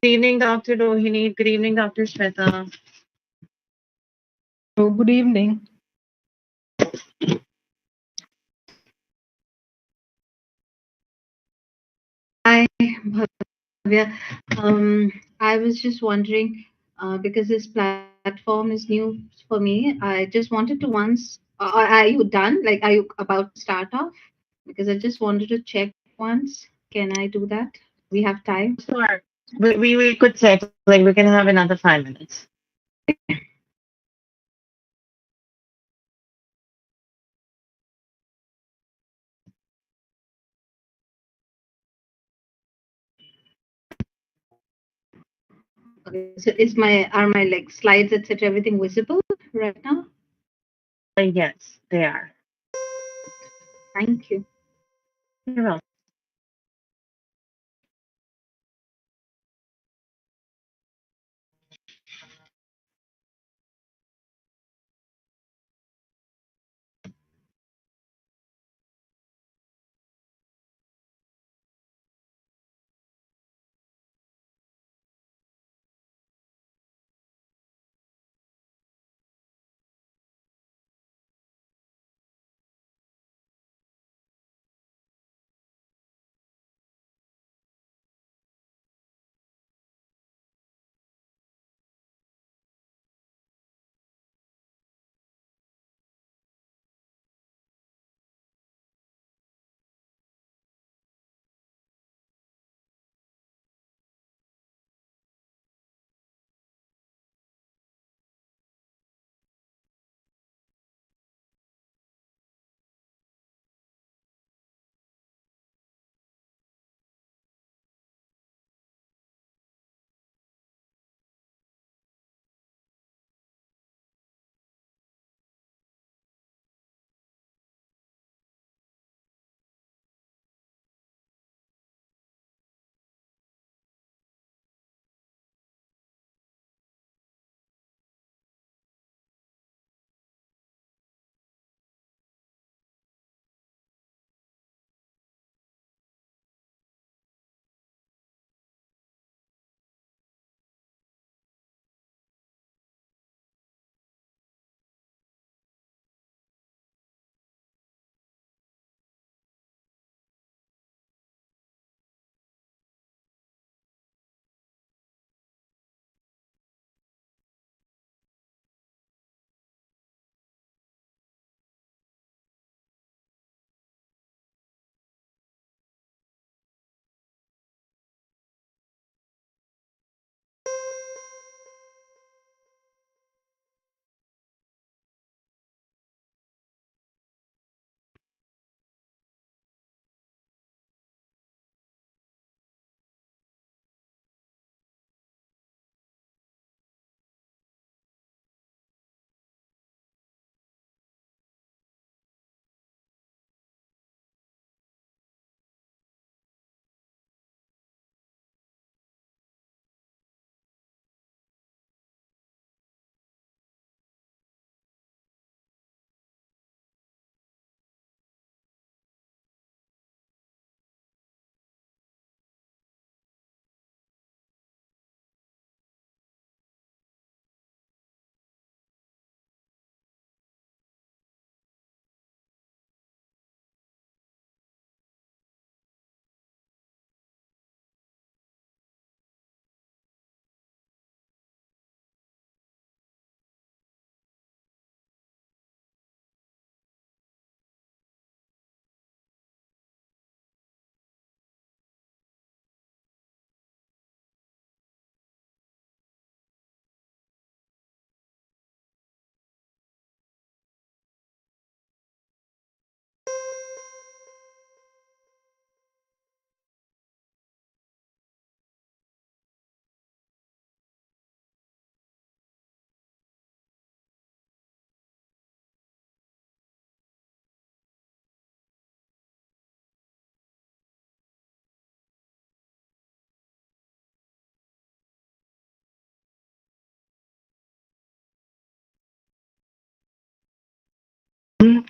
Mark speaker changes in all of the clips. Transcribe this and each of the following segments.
Speaker 1: Good evening, Dr. Rohini. Good evening, Dr. Shweta.
Speaker 2: Oh, good evening.
Speaker 3: Hi, Bhavya. I was just wondering, because this platform is new for me, I just wanted to once, are you done? Like, are you about to start off? Because I just wanted to check once. Can I do that? We have time.
Speaker 1: Sure. We could check, like, we can have another 5 minutes.
Speaker 3: Okay, so are my like slides, etc., everything visible right now?
Speaker 1: Yes, they are.
Speaker 3: Thank you.
Speaker 1: You're welcome.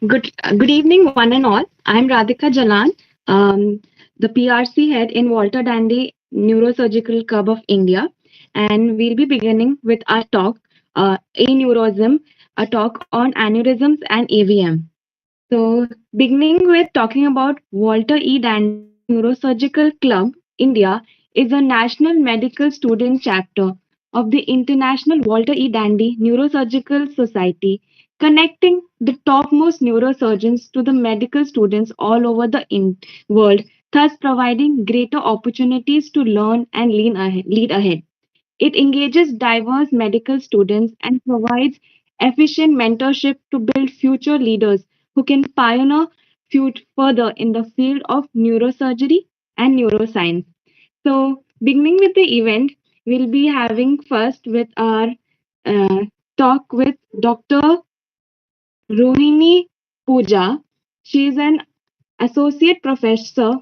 Speaker 4: Good evening, one and all. I'm Radhika Jalan, the PRC head in Walter Dandy
Speaker 2: Neurosurgical Club of India, and we'll be beginning with our talk, A-Neuro-Ysm, a talk on aneurysms and AVM. So, beginning with talking about Walter E. Dandy Neurosurgical Club, India is a national medical student chapter of the International Walter E. Dandy Neurosurgical Society, connecting the topmost neurosurgeons to the medical students all over the world, thus providing greater opportunities to learn and lead ahead. It engages diverse medical students and provides efficient mentorship to build future leaders who can pioneer further in the field of neurosurgery and neuroscience. So, beginning with the event, we'll be having first with our uh, talk with Dr. Rohini Pooja. She is an associate professor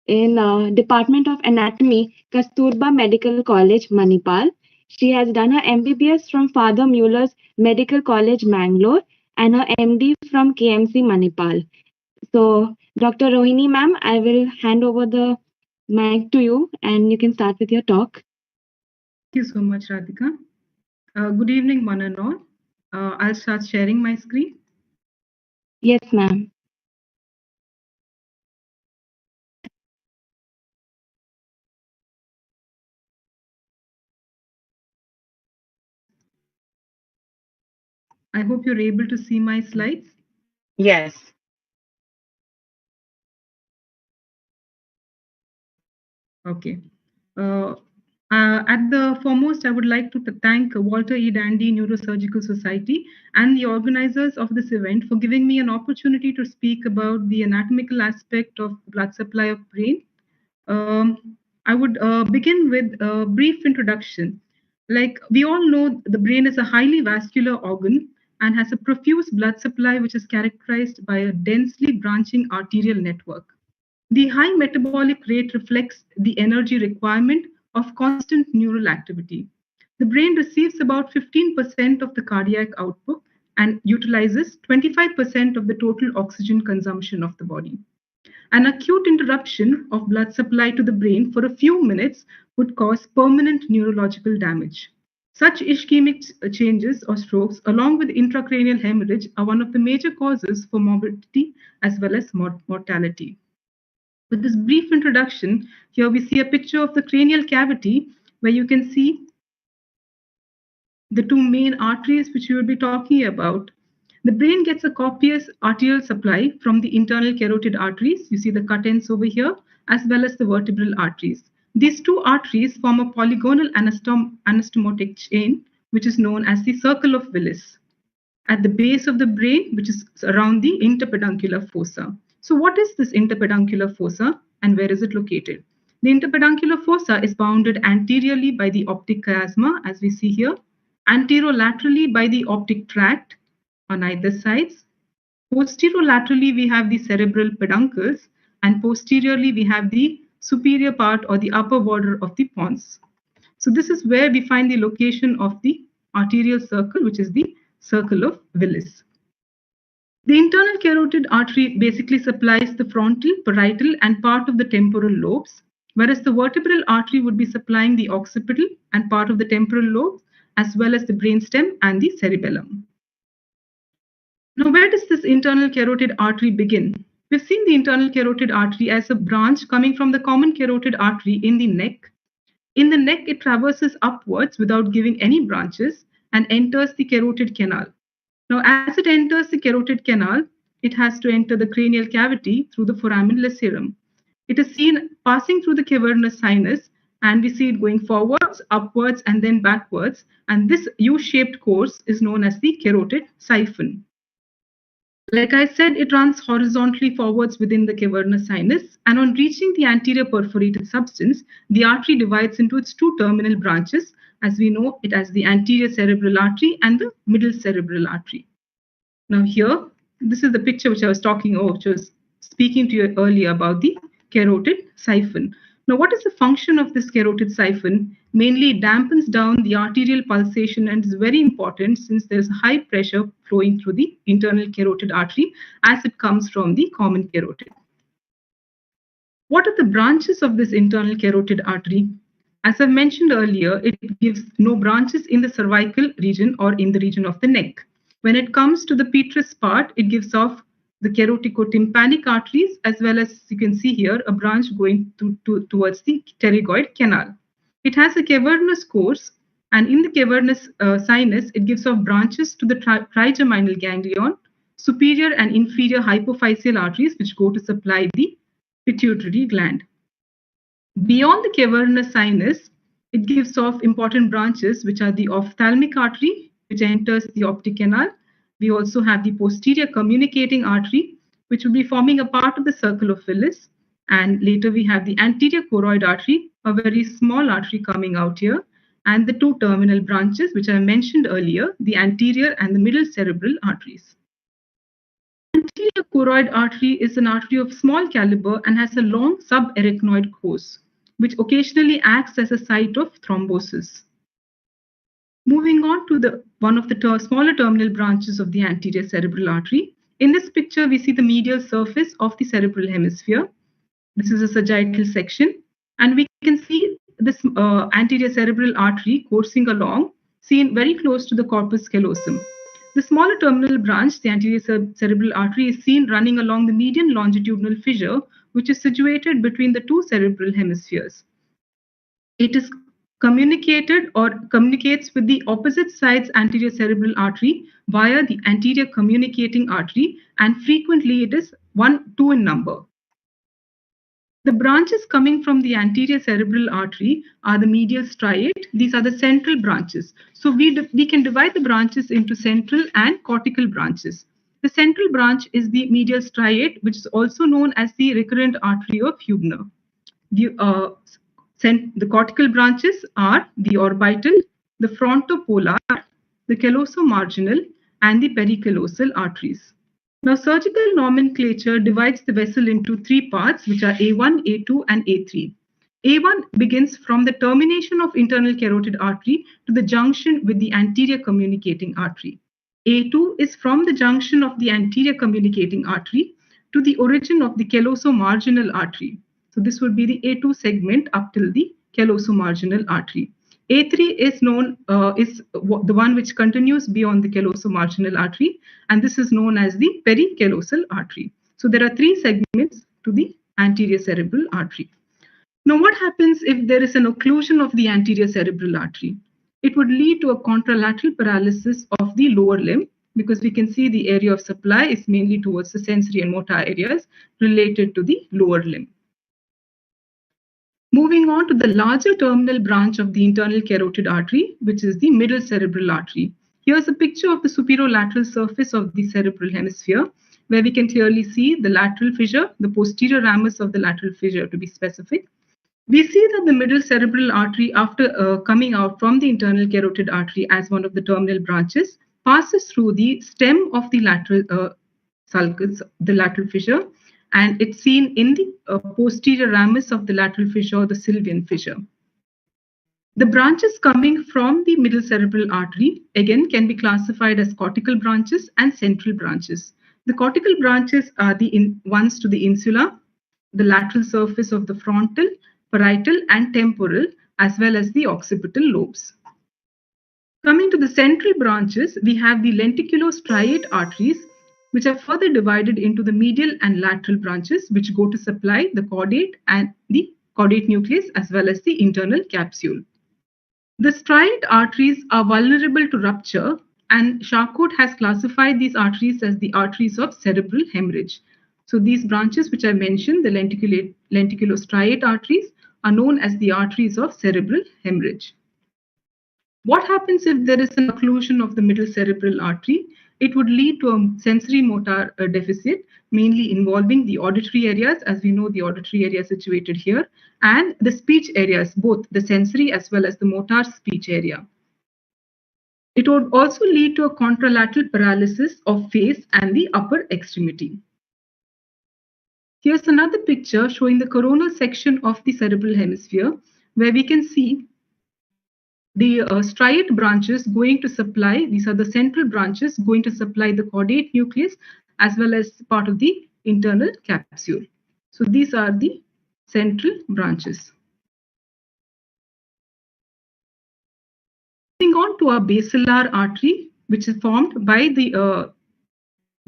Speaker 2: in Department of Anatomy, Kasturba Medical College, Manipal. She has done her MBBS from Father Muller's Medical College, Mangalore, and her MD from KMC, Manipal. So, Dr. Rohini, ma'am, I will hand over the mic to you, and you can start with your talk.
Speaker 4: Thank you so much, Radhika. Good evening, one and all. I'll start sharing my screen.
Speaker 2: Yes, ma'am.
Speaker 4: I hope you're able to see my slides.
Speaker 1: Yes.
Speaker 4: Okay. Uh, at the foremost, I would like to thank Walter E. Dandy Neurosurgical Society and the organizers of this event for giving me an opportunity to speak about the anatomical aspect of blood supply of brain. I would begin with a brief introduction. Like we all know, the brain is a highly vascular organ and has a profuse blood supply, which is characterized by a densely branching arterial network. The high metabolic rate reflects the energy requirement of constant neural activity. The brain receives about 15% of the cardiac output and utilizes 25% of the total oxygen consumption of the body. An acute interruption of blood supply to the brain for a few minutes would cause permanent neurological damage. Such ischemic changes or strokes, along with intracranial hemorrhage, are one of the major causes for morbidity as well as mortality. With this brief introduction, here we see a picture of the cranial cavity where you can see the two main arteries which we will be talking about. The brain gets a copious arterial supply from the internal carotid arteries. You see the cut ends over here, as well as the vertebral arteries. These two arteries form a polygonal anastomotic chain, which is known as the circle of Willis, at the base of the brain, which is around the interpeduncular fossa. So, what is this interpeduncular fossa and where is it located? The interpeduncular fossa is bounded anteriorly by the optic chiasma, as we see here, anterolaterally by the optic tract on either sides. Posterolaterally, we have the cerebral peduncles, and posteriorly, we have the superior part or the upper border of the pons. So this is where we find the location of the arterial circle, which is the circle of Willis. The internal carotid artery basically supplies the frontal, parietal, and part of the temporal lobes, whereas the vertebral artery would be supplying the occipital and part of the temporal lobes, as well as the brainstem and the cerebellum. Now, where does this internal carotid artery begin? We've seen the internal carotid artery as a branch coming from the common carotid artery in the neck. In the neck, it traverses upwards without giving any branches and enters the carotid canal. Now, as it enters the carotid canal, it has to enter the cranial cavity through the foramen lacerum. It is seen passing through the cavernous sinus, and we see it going forwards, upwards, and then backwards. And this U-shaped course is known as the carotid siphon. Like I said, it runs horizontally forwards within the cavernous sinus, and on reaching the anterior perforated substance, the artery divides into its two terminal branches, as we know it as the anterior cerebral artery and the middle cerebral artery. Now here, this is the picture which I was talking about, which was speaking to you earlier about the carotid siphon. Now, what is the function of this carotid siphon? Mainly, it dampens down the arterial pulsation and is very important since there's high pressure flowing through the internal carotid artery as it comes from the common carotid. What are the branches of this internal carotid artery? As I've mentioned earlier, it gives no branches in the cervical region or in the region of the neck. When it comes to the petrous part, it gives off the caroticotympanic arteries, as well as you can see here, a branch going towards the pterygoid canal. It has a cavernous course, and in the cavernous sinus, it gives off branches to the trigeminal ganglion, superior and inferior hypophyseal arteries, which go to supply the pituitary gland. Beyond the cavernous sinus, it gives off important branches, which are the ophthalmic artery, which enters the optic canal. We also have the posterior communicating artery, which will be forming a part of the circle of Willis. And later we have the anterior choroid artery, a very small artery coming out here, and the two terminal branches, which I mentioned earlier, the anterior and the middle cerebral arteries. Anterior choroid artery is an artery of small caliber and has a long subarachnoid course, which occasionally acts as a site of thrombosis. Moving on to one of the smaller terminal branches of the anterior cerebral artery. In this picture, we see the medial surface of the cerebral hemisphere. This is a sagittal section, and we can see this anterior cerebral artery coursing along, seen very close to the corpus callosum. The smaller terminal branch, the anterior cerebral artery, is seen running along the median longitudinal fissure, which is situated between the two cerebral hemispheres. It is communicated or communicates with the opposite side's anterior cerebral artery via the anterior communicating artery, and frequently it is 2 in number. The branches coming from the anterior cerebral artery are the medial striate. These are the central branches. So we can divide the branches into central and cortical branches. The central branch is the medial striate, which is also known as the recurrent artery of Hubner. The cortical branches are the orbital, the frontopolar, the callosomarginal, and the pericallosal arteries. Now, surgical nomenclature divides the vessel into 3 parts, which are A1, A2, and A3. A1 begins from the termination of internal carotid artery to the junction with the anterior communicating artery. A2 is from the junction of the anterior communicating artery to the origin of the callosomarginal artery. So this would be the A2 segment up till the callosomarginal artery. A3 is the one which continues beyond the callosomarginal artery, and this is known as the pericallosal artery. So there are 3 segments to the anterior cerebral artery. Now, what happens if there is an occlusion of the anterior cerebral artery? It would lead to a contralateral paralysis of the lower limb, because we can see the area of supply is mainly towards the sensory and motor areas related to the lower limb. Moving on to the larger terminal branch of the internal carotid artery, which is the middle cerebral artery. Here's a picture of the superolateral surface of the cerebral hemisphere, where we can clearly see the lateral fissure, the posterior ramus of the lateral fissure to be specific. We see that the middle cerebral artery, after coming out from the internal carotid artery as one of the terminal branches, passes through the stem of the lateral sulcus, the lateral fissure, and it's seen in the posterior ramus of the lateral fissure, the sylvian fissure. The branches coming from the middle cerebral artery, again, can be classified as cortical branches and central branches. The cortical branches are the ones to the insula, the lateral surface of the frontal, parietal, and temporal, as well as the occipital lobes. Coming to the central branches, we have the lenticulostriate arteries, which are further divided into the medial and lateral branches, which go to supply the caudate and the caudate nucleus, as well as the internal capsule. The striate arteries are vulnerable to rupture, and Charcot has classified these arteries as the arteries of cerebral hemorrhage. So these branches which I mentioned, the lenticulostriate arteries, are known as the arteries of cerebral hemorrhage. What happens if there is an occlusion of the middle cerebral artery? It would lead to a sensory motor deficit, mainly involving the auditory areas, as we know the auditory area is situated here, and the speech areas, both the sensory as well as the motor speech area. It would also lead to a contralateral paralysis of face and the upper extremity. Here's another picture showing the coronal section of the cerebral hemisphere, where we can see the striate branches going to supply, these are the central branches going to supply the caudate nucleus as well as part of the internal capsule. So these are the central branches. Moving on to our basilar artery, which is formed by the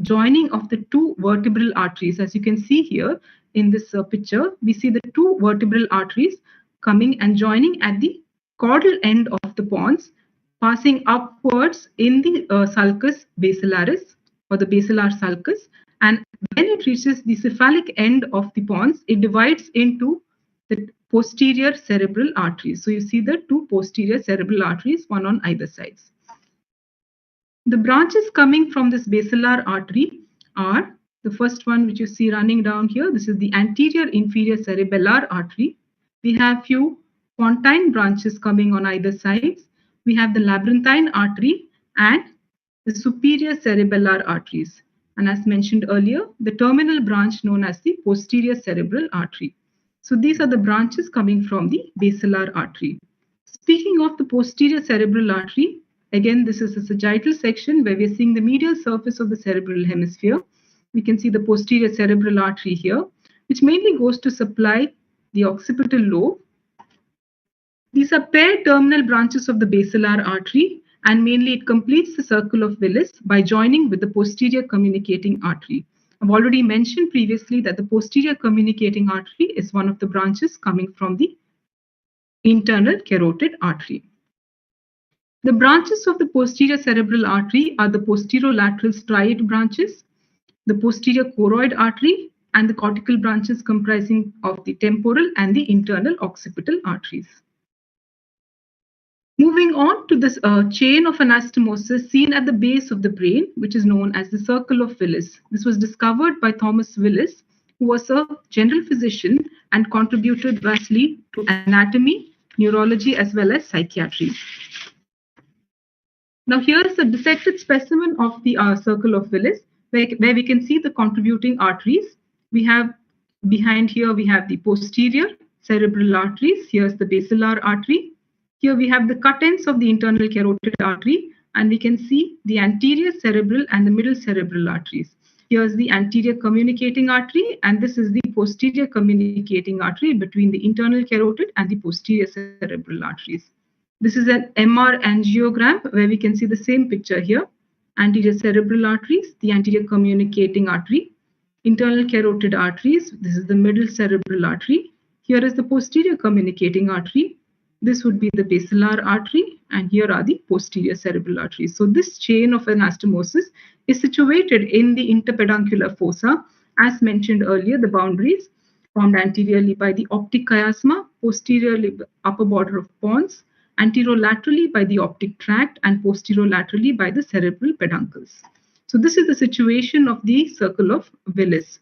Speaker 4: joining of the two vertebral arteries. As you can see here in this picture, we see the two vertebral arteries coming and joining at the caudal end of the pons, passing upwards in the sulcus basilaris or the basilar sulcus. And when it reaches the cephalic end of the pons, it divides into the posterior cerebral arteries. So you see the two posterior cerebral arteries, one on either sides. The branches coming from this basilar artery are the first one which you see running down here. This is the anterior inferior cerebellar artery. We have few pontine branches coming on either sides. We have the labyrinthine artery and the superior cerebellar arteries. And as mentioned earlier, the terminal branch known as the posterior cerebral artery. So these are the branches coming from the basilar artery. Speaking of the posterior cerebral artery, again, this is the sagittal section where we are seeing the medial surface of the cerebral hemisphere. We can see the posterior cerebral artery here, which mainly goes to supply the occipital lobe. These are paired terminal branches of the basilar artery, and mainly it completes the circle of Willis by joining with the posterior communicating artery. I've already mentioned previously that the posterior communicating artery is one of the branches coming from the internal carotid artery. The branches of the posterior cerebral artery are the posterolateral striate branches, the posterior choroid artery, and the cortical branches comprising of the temporal and the internal occipital arteries. Moving on to this chain of anastomosis seen at the base of the brain, which is known as the circle of Willis. This was discovered by Thomas Willis, who was a general physician and contributed vastly to anatomy, neurology, as well as psychiatry. Now here is a dissected specimen of the circle of Willis, where we can see the contributing arteries. We have behind here, we have the posterior cerebral arteries. Here's the basilar artery. Here we have the cut ends of the internal carotid artery, and we can see the anterior cerebral and the middle cerebral arteries. Here's the anterior communicating artery, and this is the posterior communicating artery between the internal carotid and the posterior cerebral arteries. This is an MR angiogram where we can see the same picture here. Anterior cerebral arteries, the anterior communicating artery, internal carotid arteries. This is the middle cerebral artery. Here is the posterior communicating artery. This would be the basilar artery, and here are the posterior cerebral arteries. So this chain of anastomosis is situated in the interpeduncular fossa. As mentioned earlier, the boundaries formed anteriorly by the optic chiasma, posteriorly upper border of pons, anterolaterally by the optic tract, and posterolaterally by the cerebral peduncles. So this is the situation of the circle of Willis.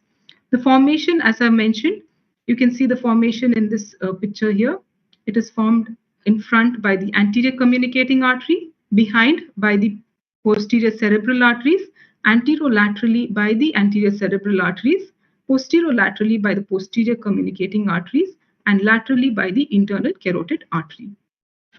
Speaker 4: The formation, as I mentioned, you can see the formation in this picture here. It is formed in front by the anterior communicating artery, behind by the posterior cerebral arteries, anterolaterally by the anterior cerebral arteries, posterolaterally by the posterior communicating arteries, and laterally by the internal carotid artery.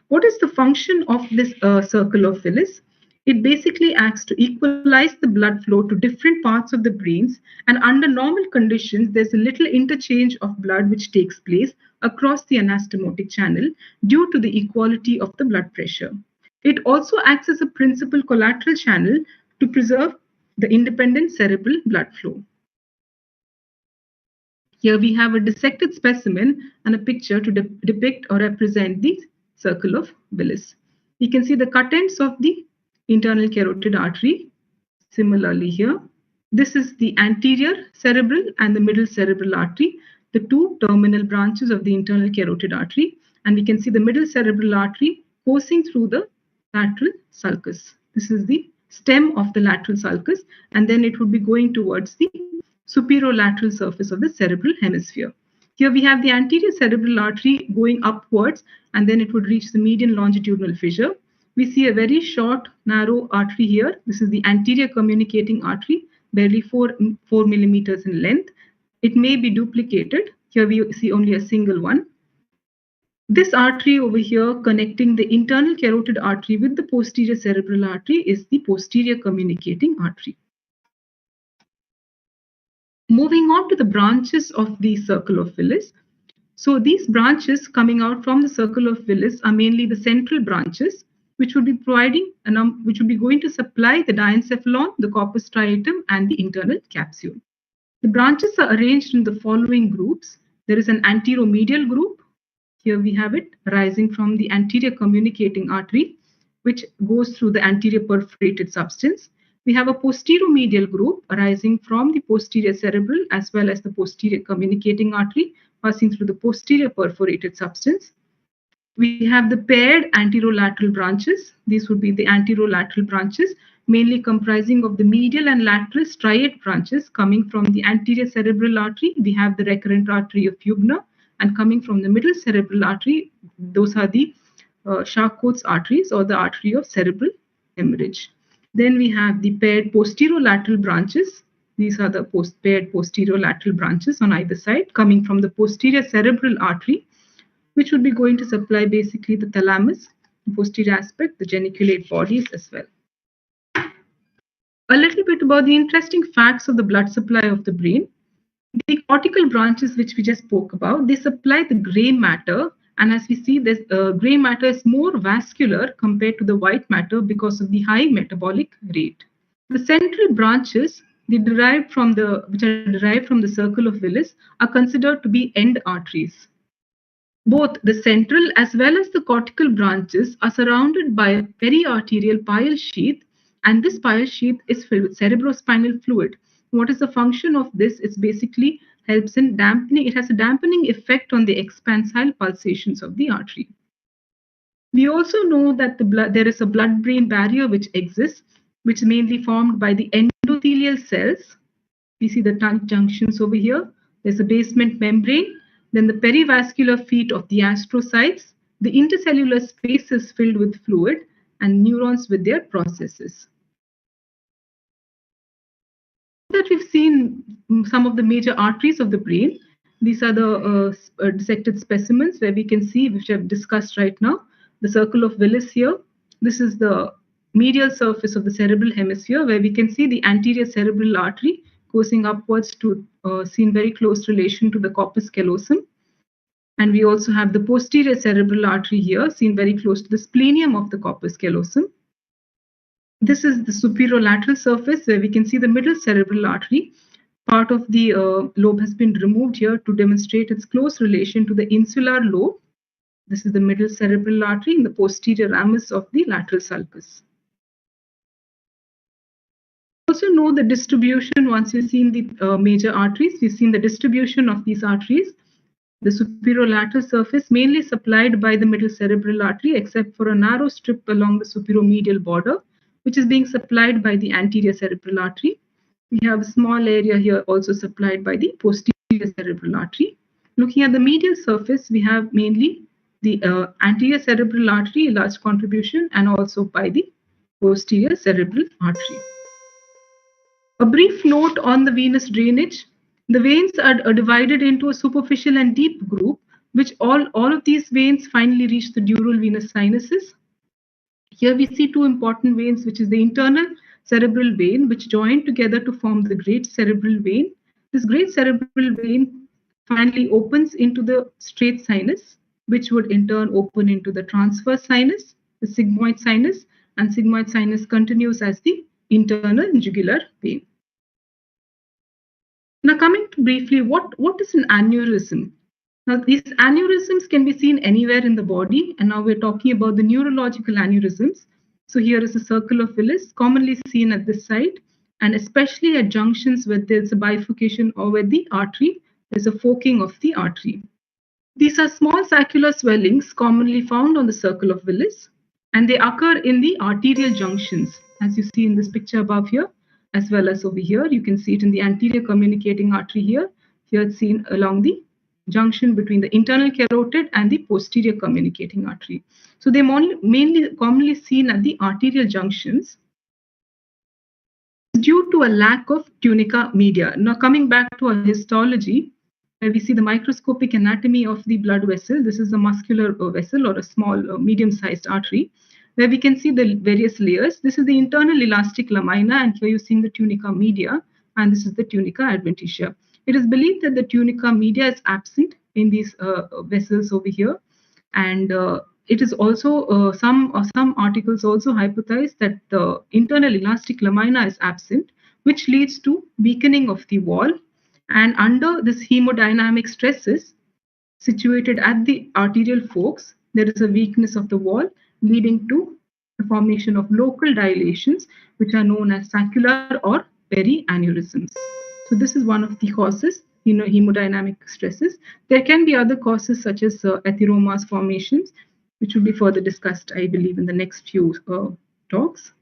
Speaker 4: What is the function of this circle of Willis? It basically acts to equalize the blood flow to different parts of the brains, and under normal conditions, there's a little interchange of blood which takes place across the anastomotic channel due to the equality of the blood pressure. It also acts as a principal collateral channel to preserve the independent cerebral blood flow. Here we have a dissected specimen and a picture to depict or represent the circle of Willis. We can see the cut ends of the internal carotid artery. Similarly here, this is the anterior cerebral and the middle cerebral artery, the two terminal branches of the internal carotid artery, and we can see the middle cerebral artery coursing through the lateral sulcus. This is the stem of the lateral sulcus, and then it would be going towards the superolateral surface of the cerebral hemisphere. Here we have the anterior cerebral artery going upwards, and then it would reach the median longitudinal fissure. We see a very short, narrow artery here. This is the anterior communicating artery, barely 4 millimeters in length. It may be duplicated. Here we see only a single one. This artery over here connecting the internal carotid artery with the posterior cerebral artery is the posterior communicating artery. Moving on to the branches of the circle of Willis, So these branches coming out from the circle of Willis are mainly the central branches, which would be providing which would be going to supply the diencephalon, the corpus striatum, and the internal capsule. The branches are arranged in the following groups. There is an anteromedial group. Here we have it arising from the anterior communicating artery, which goes through the anterior perforated substance. We have a posteromedial group arising from the posterior cerebral as well as the posterior communicating artery passing through the posterior perforated substance. We have the paired anterolateral branches. These would be the anterolateral branches, mainly comprising of the medial and lateral striate branches coming from the anterior cerebral artery. We have the recurrent artery of Hübner, and coming from the middle cerebral artery, those are the Charcot's arteries or the artery of cerebral hemorrhage. Then we have the paired posterolateral branches. These are the paired posterolateral branches on either side coming from the posterior cerebral artery, which would be going to supply basically the thalamus, the posterior aspect, the geniculate bodies as well. A little bit about the interesting facts of the blood supply of the brain. The cortical branches, which we just spoke about, they supply the gray matter. And as we see, this gray matter is more vascular compared to the white matter because of the high metabolic rate. The central branches, which are derived from the circle of Willis, are considered to be end arteries. Both the central as well as the cortical branches are surrounded by a periarterial pile sheath, and this pile sheath is filled with cerebrospinal fluid. What is the function of this? It basically helps in dampening. It has a dampening effect on the expansile pulsations of the artery. We also know that there is a blood-brain barrier which exists, which is mainly formed by the endothelial cells. We see the tight junctions over here. There's a basement membrane, then the perivascular feet of the astrocytes, the intercellular spaces filled with fluid, and neurons with their processes. That we've seen some of the major arteries of the brain. These are the dissected specimens where we can see, which I've discussed right now, the circle of Willis here. This is the medial surface of the cerebral hemisphere where we can see the anterior cerebral artery coursing upwards to seen very close relation to the corpus callosum. And we also have the posterior cerebral artery here seen very close to the splenium of the corpus callosum. This is the superolateral surface where we can see the middle cerebral artery. Part of the lobe has been removed here to demonstrate its close relation to the insular lobe. This is the middle cerebral artery in the posterior ramus of the lateral sulcus. Also know the distribution. Once you've seen the major arteries, we've seen the distribution of these arteries. The superolateral surface mainly supplied by the middle cerebral artery, except for a narrow strip along the superomedial border, which is being supplied by the anterior cerebral artery. We have a small area here also supplied by the posterior cerebral artery. Looking at the medial surface, we have mainly the anterior cerebral artery, large contribution, and also by the posterior cerebral artery. A brief note on the venous drainage. The veins are divided into a superficial and deep group, which all of these veins finally reach the dural venous sinuses. Here we see two important veins, which is the internal cerebral vein, which join together to form the great cerebral vein. This great cerebral vein finally opens into the straight sinus, which would in turn open into the transverse sinus, the sigmoid sinus, and sigmoid sinus continues as the internal jugular vein. Now coming to briefly, what is an aneurysm? Now these aneurysms can be seen anywhere in the body, and now we're talking about the neurological aneurysms. So here is a circle of Willis, commonly seen at this site, and especially at junctions where there's a bifurcation or where the artery, there's a forking of the artery. These are small saccular swellings commonly found on the circle of Willis, and they occur in the arterial junctions, as you see in this picture above here, as well as over here. You can see it in the anterior communicating artery here. Here it's seen along the junction between the internal carotid and the posterior communicating artery. So they're mainly commonly seen at the arterial junctions due to a lack of tunica media. Now coming back to our histology, where we see the microscopic anatomy of the blood vessel. This is a muscular vessel or a small medium-sized artery, where we can see the various layers. This is the internal elastic lamina, and here you're seeing the tunica media, and this is the tunica adventitia. It is believed that the tunica media is absent in these vessels over here. And it is also some articles also hypothesize that the internal elastic lamina is absent, which leads to weakening of the wall. And under this hemodynamic stresses situated at the arterial forks, there is a weakness of the wall leading to the formation of local dilations, which are known as saccular or perianeurysms. So this is one of the causes, hemodynamic stresses. There can be other causes such as atheromas formations, which will be further discussed, I believe, in the next few talks.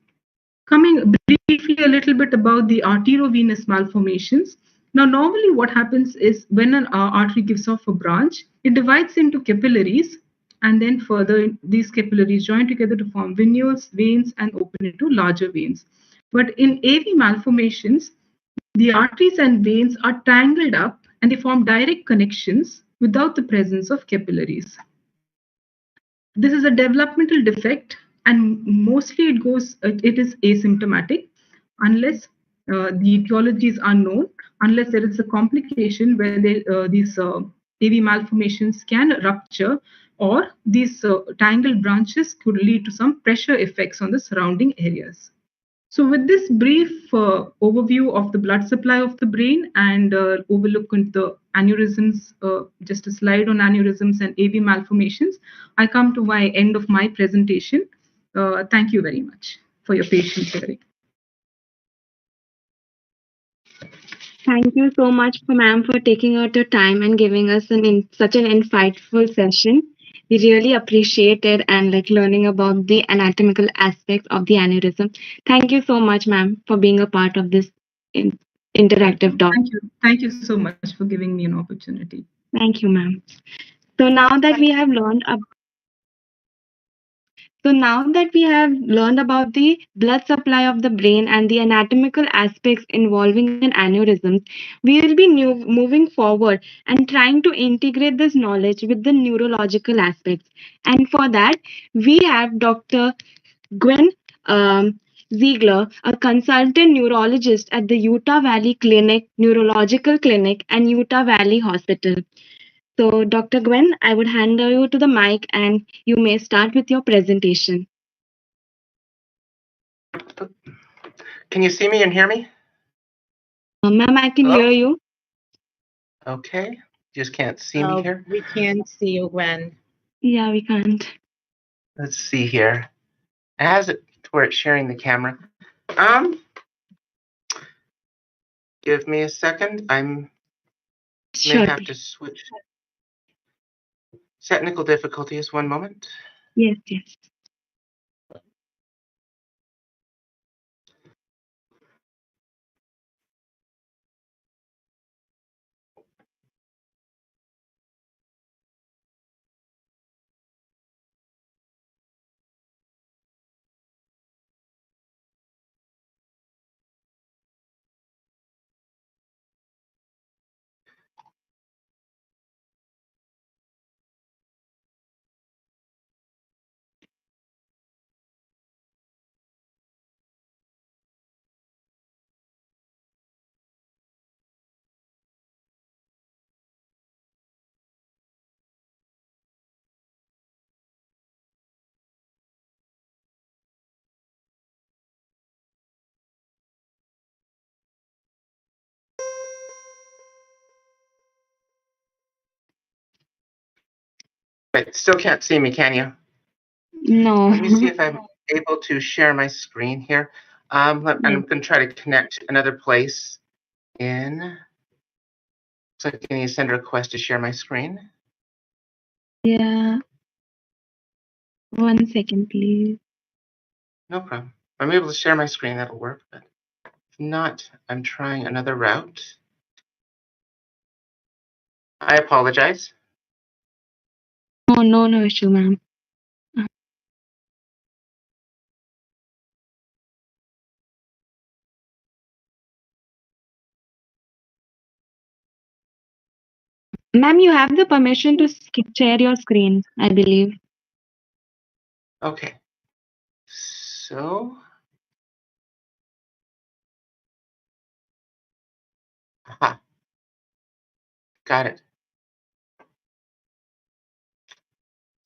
Speaker 4: Coming briefly a little bit about the arteriovenous malformations. Now, normally what happens is when an artery gives off a branch, it divides into capillaries, and then further these capillaries join together to form venules, veins, and open into larger veins. But in AV malformations, the arteries and veins are tangled up and they form direct connections without the presence of capillaries. This is a developmental defect, and mostly it is asymptomatic unless the etiologies are known, unless there is a complication where these AV malformations can rupture, or these tangled branches could lead to some pressure effects on the surrounding areas. So with this brief overview of the blood supply of the brain and overlook into the aneurysms, just a slide on aneurysms and AV malformations, I come to my end of my presentation. Thank you very much for your patience hearing.
Speaker 2: Thank you so much, ma'am, for taking out your time and giving us such an insightful session. We really appreciate it and learning about the anatomical aspects of the aneurysm. Thank you so much, ma'am, for being a part of this interactive talk.
Speaker 4: Thank you. Thank you so much for giving me an opportunity.
Speaker 2: Thank you, ma'am. So now that we have learned about the blood supply of the brain and the anatomical aspects involving an aneurysm, we will be moving forward and trying to integrate this knowledge with the neurological aspects. And for that, we have Dr. Gwen Ziegler, a consultant neurologist at the Utah Valley Clinic, Neurological Clinic, and Utah Valley Hospital. So, Dr. Gwen, I would hand you to the mic and you may start with your presentation.
Speaker 5: Can you see me and hear me?
Speaker 2: Ma'am, I can hear you.
Speaker 5: Okay. Just can't see me here.
Speaker 1: We can't see you, Gwen.
Speaker 2: Yeah, we can't.
Speaker 5: Let's see here. As it to where it's sharing the camera. Give me a second. May have to switch. Technical difficulties. One moment.
Speaker 2: Yes.
Speaker 5: Right. Still can't see me, can you?
Speaker 2: No.
Speaker 5: Let me see if I'm able to share my screen here. I'm going to try to connect another place in. So can you send a request to share my screen?
Speaker 2: Yeah. 1 second, please.
Speaker 5: No problem. If I'm able to share my screen, that'll work. But if not, I'm trying another route. I apologize.
Speaker 2: Oh, no issue, ma'am. Ma'am, you have the permission to share your screen, I believe.
Speaker 5: Okay. So. Aha. Got it.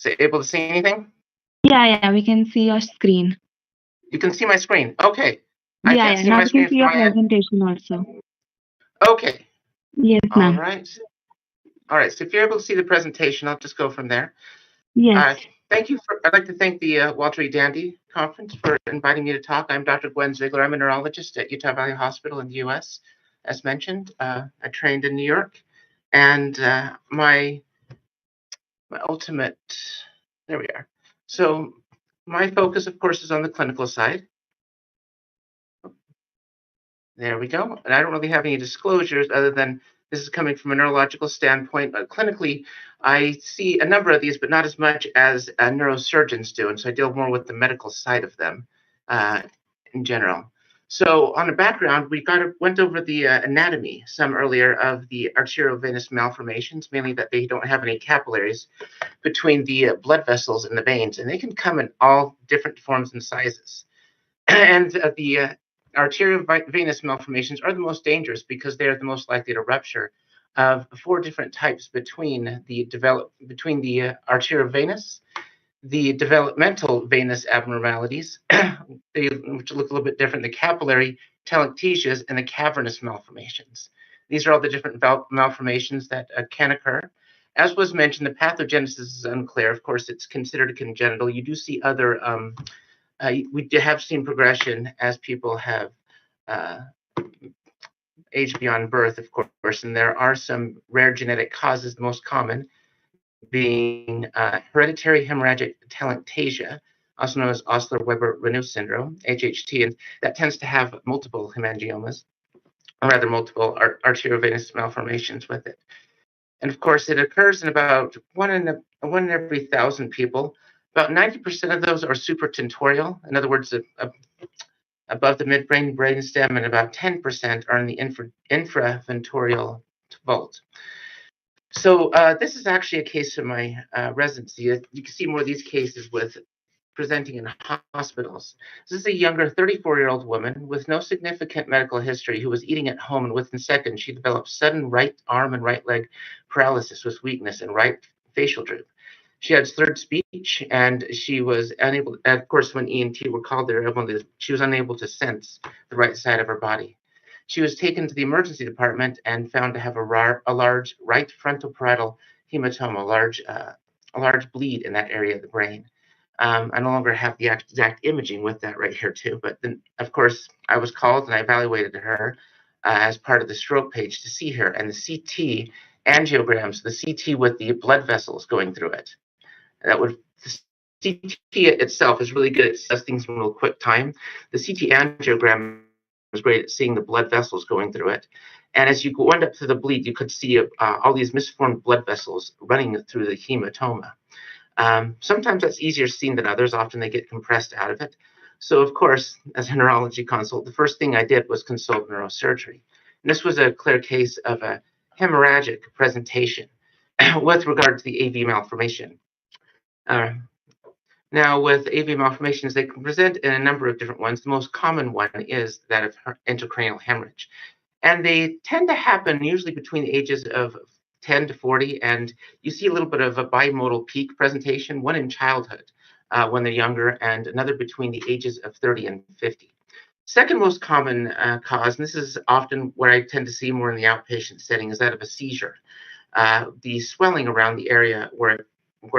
Speaker 5: So able to see anything?
Speaker 2: Yeah, we can see your screen.
Speaker 5: You can see my screen. Okay. I can't see
Speaker 2: Now
Speaker 5: my
Speaker 2: we can
Speaker 5: screen
Speaker 2: see
Speaker 5: from
Speaker 2: your
Speaker 5: my end.
Speaker 2: presentation also.
Speaker 5: Okay.
Speaker 2: Yes,
Speaker 5: All
Speaker 2: ma'am.
Speaker 5: right. All right. So if you're able to see the presentation, I'll just go from there.
Speaker 2: Yes.
Speaker 5: Thank you. I'd like to thank the Walter E. Dandy Conference for inviting me to talk. I'm Dr. Gwen Ziegler. I'm a neurologist at Utah Valley Hospital in the U.S. As mentioned, I trained in New York, and my ultimate, there we are. So my focus, of course, is on the clinical side. There we go. And I don't really have any disclosures other than this is coming from a neurological standpoint. But clinically, I see a number of these, but not as much as neurosurgeons do. And so I deal more with the medical side of them in general. So on the background, we went over the anatomy some earlier of the arteriovenous malformations, mainly that they don't have any capillaries between the blood vessels and the veins, and they can come in all different forms and sizes. And the arteriovenous malformations are the most dangerous because they're the most likely to rupture of 4 different types between the arteriovenous, the developmental venous abnormalities, which look a little bit different, the capillary telangiectasias, and the cavernous malformations. These are all the different malformations that can occur. As was mentioned, the pathogenesis is unclear. Of course, it's considered congenital. You do see other we have seen progression as people have aged beyond birth, of course, and there are some rare genetic causes, the most common being hereditary hemorrhagic telangiectasia, also known as Osler-Weber-Renault syndrome, HHT, and that tends to have multiple hemangiomas, or rather multiple arteriovenous malformations with it. And of course, it occurs in about one in every 1,000 people. About 90% of those are supratentorial, in other words, above the midbrain brainstem, and about 10% are in the infraventorial vault. So this is actually a case of my residency. You can see more of these cases with presenting in hospitals. This is a younger 34-year-old woman with no significant medical history who was eating at home, and within seconds she developed sudden right arm and right leg paralysis with weakness and right facial droop. She had slurred speech, and she was unable, of course, when ENT were called there, she was unable to sense the right side of her body. She was taken to the emergency department and found to have a large right frontal parietal hematoma, a large bleed in that area of the brain. I no longer have the exact imaging with that right here too, but then, of course, I was called and I evaluated her as part of the stroke page to see her, and the CT angiograms, the CT with the blood vessels going through it. The CT itself is really good at assessing things in a real quick time. The CT angiogram was great at seeing the blood vessels going through it. And as you went up to the bleed, you could see all these misformed blood vessels running through the hematoma. Sometimes that's easier seen than others. Often they get compressed out of it. So, of course, as a neurology consult, the first thing I did was consult neurosurgery. And this was a clear case of a hemorrhagic presentation with regard to the AV malformation. Now, with AV malformations, they can present in a number of different ones. The most common one is that of intracranial hemorrhage. And they tend to happen usually between the ages of 10 to 40, and you see a little bit of a bimodal peak presentation, one in childhood when they're younger, and another between the ages of 30 and 50. Second most common cause, and this is often where I tend to see more in the outpatient setting, is that of a seizure. The swelling around the area where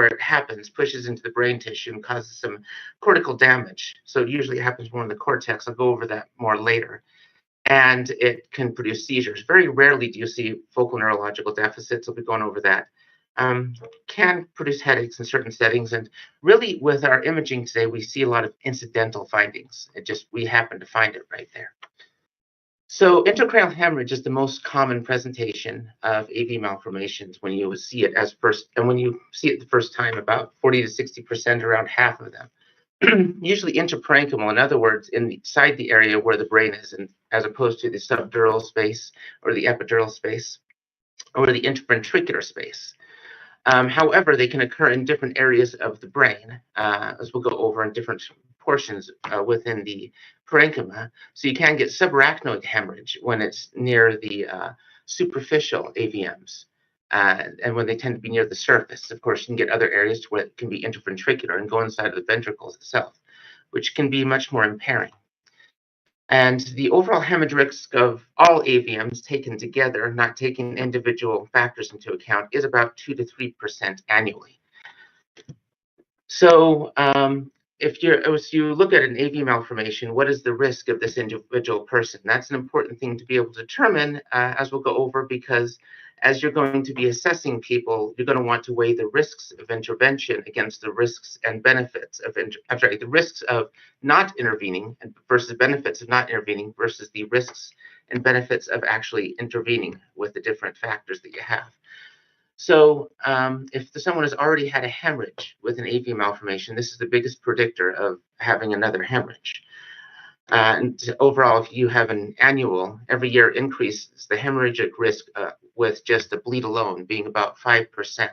Speaker 5: it happens pushes into the brain tissue and causes some cortical damage. So usually it happens more in the cortex. I'll go over that more later. And it can produce seizures. Very rarely do you see focal neurological deficits. I'll be going over that. Can produce headaches in certain settings. And really, with our imaging today, we see a lot of incidental findings. We happen to find it right there. So intracranial hemorrhage is the most common presentation of AV malformations when you see it when you see it the first time, about 40 to 60%, around half of them. Usually intraparenchymal, in other words, inside the area where the brain is, as opposed to the subdural space or the epidural space or the interventricular space. However, they can occur in different areas of the brain, as we'll go over in different portions within the parenchyma. So you can get subarachnoid hemorrhage when it's near the superficial AVMs. and when they tend to be near the surface. Of course, you can get other areas where it can be interventricular and go inside of the ventricles itself, which can be much more impairing. And the overall hemorrhage risk of all AVMs taken together, not taking individual factors into account, is about 2 to 3% annually. So if you look at an AV malformation, what is the risk of this individual person? That's an important thing to be able to determine, as we'll go over, because as you're going to be assessing people, you're going to want to weigh the risks of intervention against the risks and benefits of, the risks of not intervening versus benefits of not intervening versus the risks and benefits of actually intervening with the different factors that you have. So if someone has already had a hemorrhage with an AV malformation, this is the biggest predictor of having another hemorrhage. And overall, if you have an annual, every year increase, the hemorrhagic risk with just the bleed alone being about 5%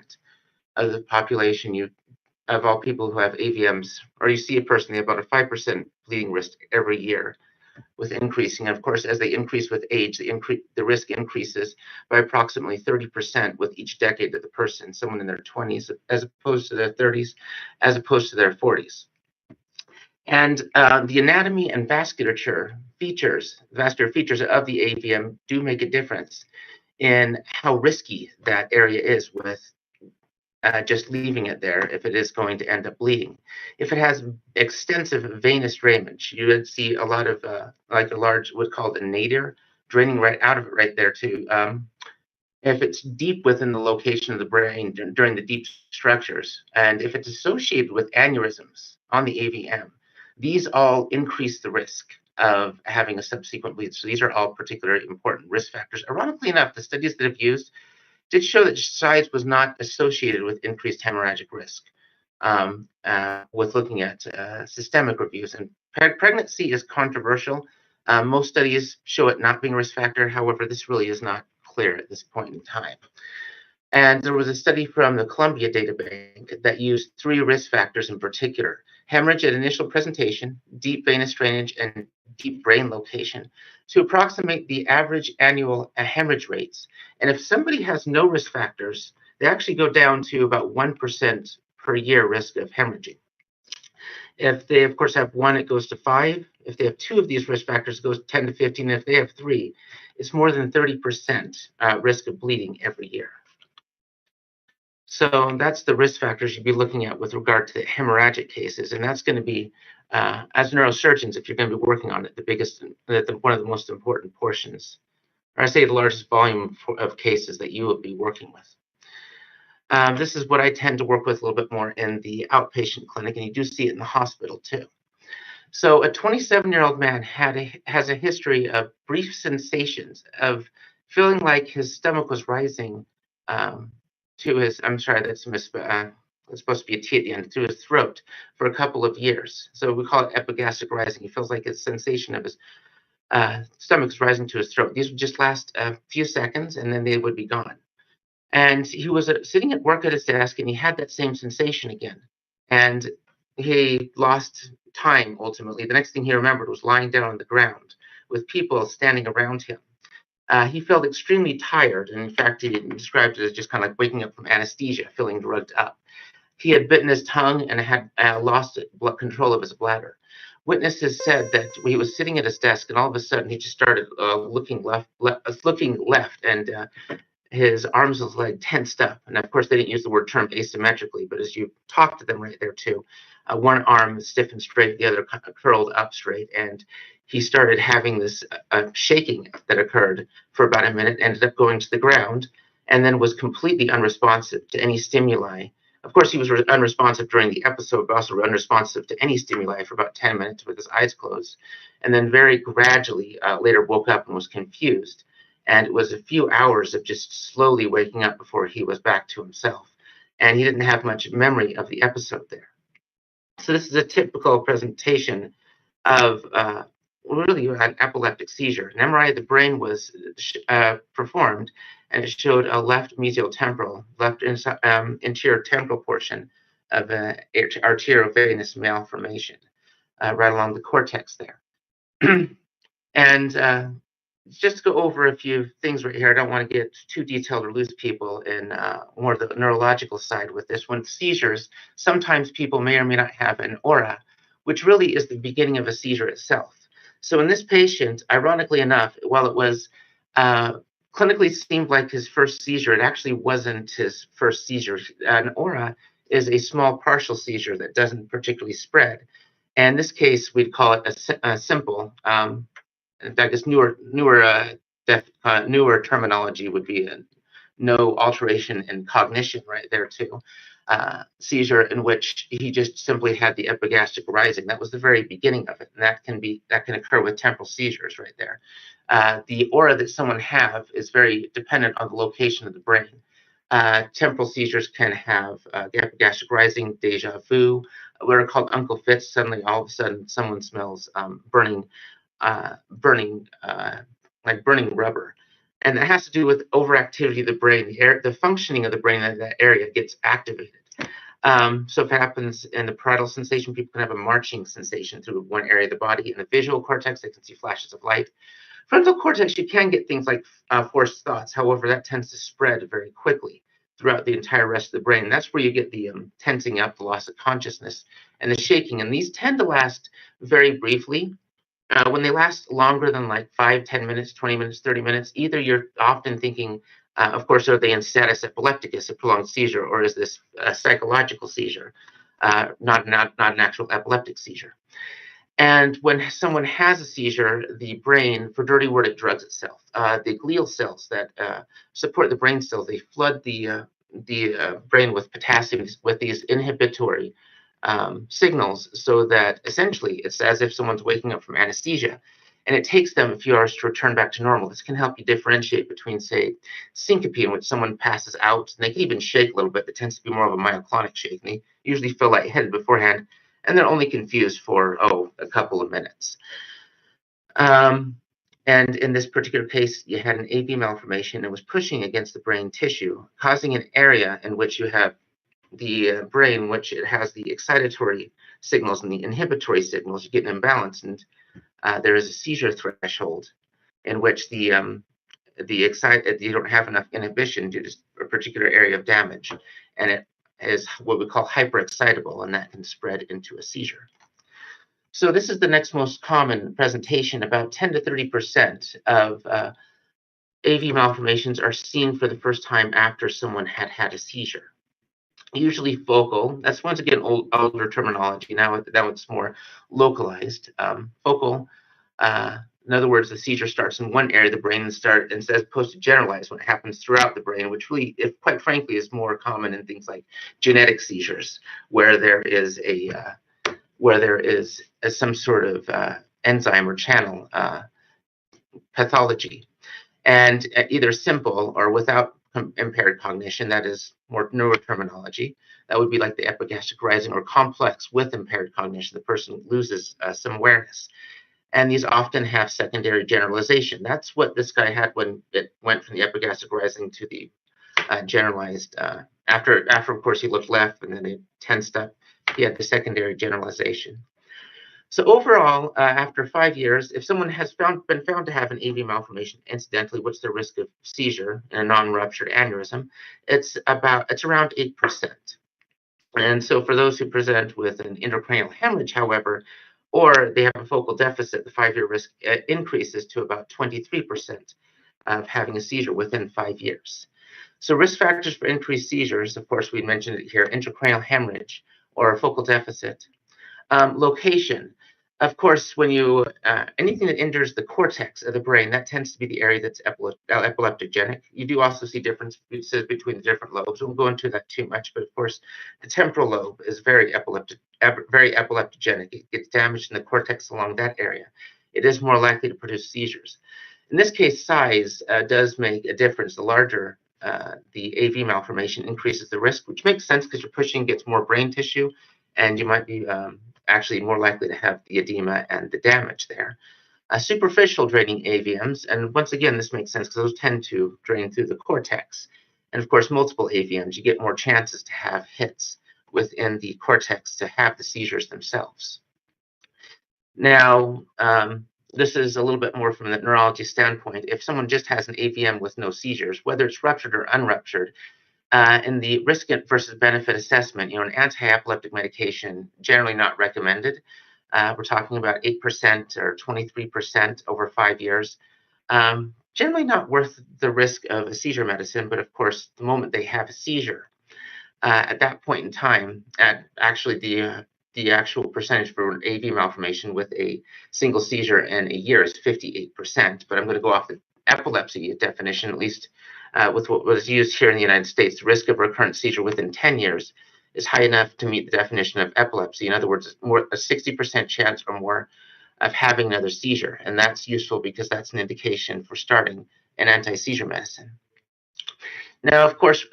Speaker 5: of the population of all people who have AVMs, or you see a person, they have about a 5% bleeding risk every year, with increasing. And of course, as they increase with age, the risk increases by approximately 30% with each decade of the person, someone in their 20s as opposed to their 30s, as opposed to their 40s. And the anatomy and vascular features of the AVM do make a difference in how risky that area is with just leaving it there if it is going to end up bleeding. If it has extensive venous drainage, you would see a lot of like a large, what's called a nadir, draining right out of it right there too. If it's deep within the location of the brain during the deep structures, and if it's associated with aneurysms on the AVM, these all increase the risk of having a subsequent bleed. So these are all particularly important risk factors. Ironically enough, the studies that have used did show that size was not associated with increased hemorrhagic risk with looking at systemic reviews. And pregnancy is controversial. Most studies show it not being a risk factor. However, this really is not clear at this point in time. And there was a study from the Columbia Data Bank that used 3 risk factors in particular: hemorrhage at initial presentation, deep venous drainage, and deep brain location, to approximate the average annual hemorrhage rates. And if somebody has no risk factors, they actually go down to about 1% per year risk of hemorrhaging. If they, of course, have 1, it goes to 5. If they have 2 of these risk factors, it goes 10 to 15. And if they have 3, it's more than 30% risk of bleeding every year. So that's the risk factors you'd be looking at with regard to the hemorrhagic cases. And that's going to be, as neurosurgeons, if you're going to be working on it, one of the most important portions, or I say the largest volume of cases that you will be working with. This is what I tend to work with a little bit more in the outpatient clinic, and you do see it in the hospital too. So a 27-year-old man has a history of brief sensations of feeling like his stomach was rising to his, I'm sorry, that's it's supposed to be a T at the end, to his throat for a couple of years. So we call it epigastric rising. He feels like a sensation of his stomach is rising to his throat. These would just last a few seconds and then they would be gone. And he was sitting at work at his desk and he had that same sensation again. And he lost time ultimately. The next thing he remembered was lying down on the ground with people standing around him. He felt extremely tired, and in fact, he described it as just kind of like waking up from anesthesia, feeling drugged up. He had bitten his tongue and had lost control of his bladder. Witnesses said that he was sitting at his desk, and all of a sudden, he just started looking left, and his arms and his leg tensed up. And of course, they didn't use the word term asymmetrically, but as you talk to them right there too, one arm stiff and straight, the other curled up straight, and he started having this shaking that occurred for about a minute, ended up going to the ground, and then was completely unresponsive to any stimuli. Of course, he was unresponsive during the episode, but also unresponsive to any stimuli for about 10 minutes with his eyes closed, and then very gradually later woke up and was confused. And it was a few hours of just slowly waking up before he was back to himself. And he didn't have much memory of the episode there. So this is a typical presentation of really an epileptic seizure. An MRI of the brain was performed, and it showed a left mesial temporal, left anterior temporal portion of an arteriovenous malformation right along the cortex there. And just to go over a few things right here. I don't want to get too detailed or lose people in more of the neurological side with this one. Seizures, sometimes people may or may not have an aura, which really is the beginning of a seizure itself. So in this patient, ironically enough, while it was clinically seemed like his first seizure, it actually wasn't his first seizure. An aura is a small partial seizure that doesn't particularly spread. And in this case, we'd call it a simple. In fact, this newer terminology would be no alteration in cognition right there too. Seizure in which he just simply had the epigastric rising. That was the very beginning of it, and that can occur with temporal seizures right there. The aura that someone have is very dependent on the location of the brain. Temporal seizures can have the epigastric rising, deja vu, what are called uncle fits. Suddenly, all of a sudden, someone smells burning like burning rubber. And that has to do with overactivity of the brain. The functioning of the brain in that area gets activated. So if it happens in the parietal sensation, people can have a marching sensation through one area of the body. In the visual cortex, they can see flashes of light. Frontal cortex, you can get things like forced thoughts. However, that tends to spread very quickly throughout the entire rest of the brain. And that's where you get the tensing up, the loss of consciousness, and the shaking. And these tend to last very briefly. When they last longer than like 5, 10 minutes, 20 minutes, 30 minutes, either you're often thinking, of course, are they in status epilepticus, a prolonged seizure, or is this a psychological seizure, not an actual epileptic seizure? And when someone has a seizure, the brain, for dirty word, it drugs itself. The glial cells that support the brain cells, they flood the brain with potassium, with these inhibitory signals, so that essentially it's as if someone's waking up from anesthesia, and it takes them a few hours to return back to normal. This can help you differentiate between, say, syncope, in which someone passes out, and they can even shake a little bit. That tends to be more of a myoclonic shake, and they usually feel lightheaded beforehand, and they're only confused for, a couple of minutes. And in this particular case, you had an AV malformation and was pushing against the brain tissue, causing an area in which you have the brain, which it has the excitatory signals and the inhibitory signals. You get an imbalance, and there is a seizure threshold in which you don't have enough inhibition due to a particular area of damage, and it is what we call hyperexcitable, and that can spread into a seizure. So this is the next most common presentation. About 10 to 30% of AV malformations are seen for the first time after someone had a seizure. Usually focal. That's once again older terminology. Now it's more localized. Focal. In other words, the seizure starts in one area of the brain and as opposed to generalized when it happens throughout the brain, which really, if quite frankly, is more common in things like genetic seizures, where there is some sort of enzyme or channel pathology, and either simple or without impaired cognition. That is more neuroterminology. That would be like the epigastric rising, or complex with impaired cognition. The person loses some awareness. And these often have secondary generalization. That's what this guy had when it went from the epigastric rising to the generalized. After, of course, he looked left and then it tensed up. He had the secondary generalization. So overall, after 5 years, if someone has been found to have an AV malformation, incidentally, what's the risk of seizure in a non-ruptured aneurysm? It's around 8%. And so for those who present with an intracranial hemorrhage, however, or they have a focal deficit, the 5-year risk increases to about 23% of having a seizure within 5 years. So risk factors for increased seizures, of course, we mentioned it here: intracranial hemorrhage or a focal deficit. Location. Of course, when anything that injures the cortex of the brain, that tends to be the area that's epileptogenic. You do also see differences between the different lobes. We won't go into that too much, but of course, the temporal lobe is very epileptogenic. It gets damaged in the cortex along that area. It is more likely to produce seizures. In this case, size does make a difference. The larger the AV malformation increases the risk, which makes sense because you're pushing against more brain tissue, and you might be actually more likely to have the edema and the damage there. Superficial draining AVMs, and once again, this makes sense because those tend to drain through the cortex. And of course, multiple AVMs, you get more chances to have hits within the cortex to have the seizures themselves. Now, this is a little bit more from the neurology standpoint. If someone just has an AVM with no seizures, whether it's ruptured or unruptured, in the risk versus benefit assessment, an anti-epileptic medication generally not recommended. We're talking about 8% or 23% over 5 years. Generally not worth the risk of a seizure medicine, but of course, the moment they have a seizure, at that point in time, at actually the actual percentage for an AV malformation with a single seizure in a year is 58%. But I'm going to go off the epilepsy definition, at least with what was used here in the United States. The risk of recurrent seizure within 10 years is high enough to meet the definition of epilepsy. In other words, more a 60% chance or more of having another seizure. And that's useful because that's an indication for starting an anti-seizure medicine. Now, of course,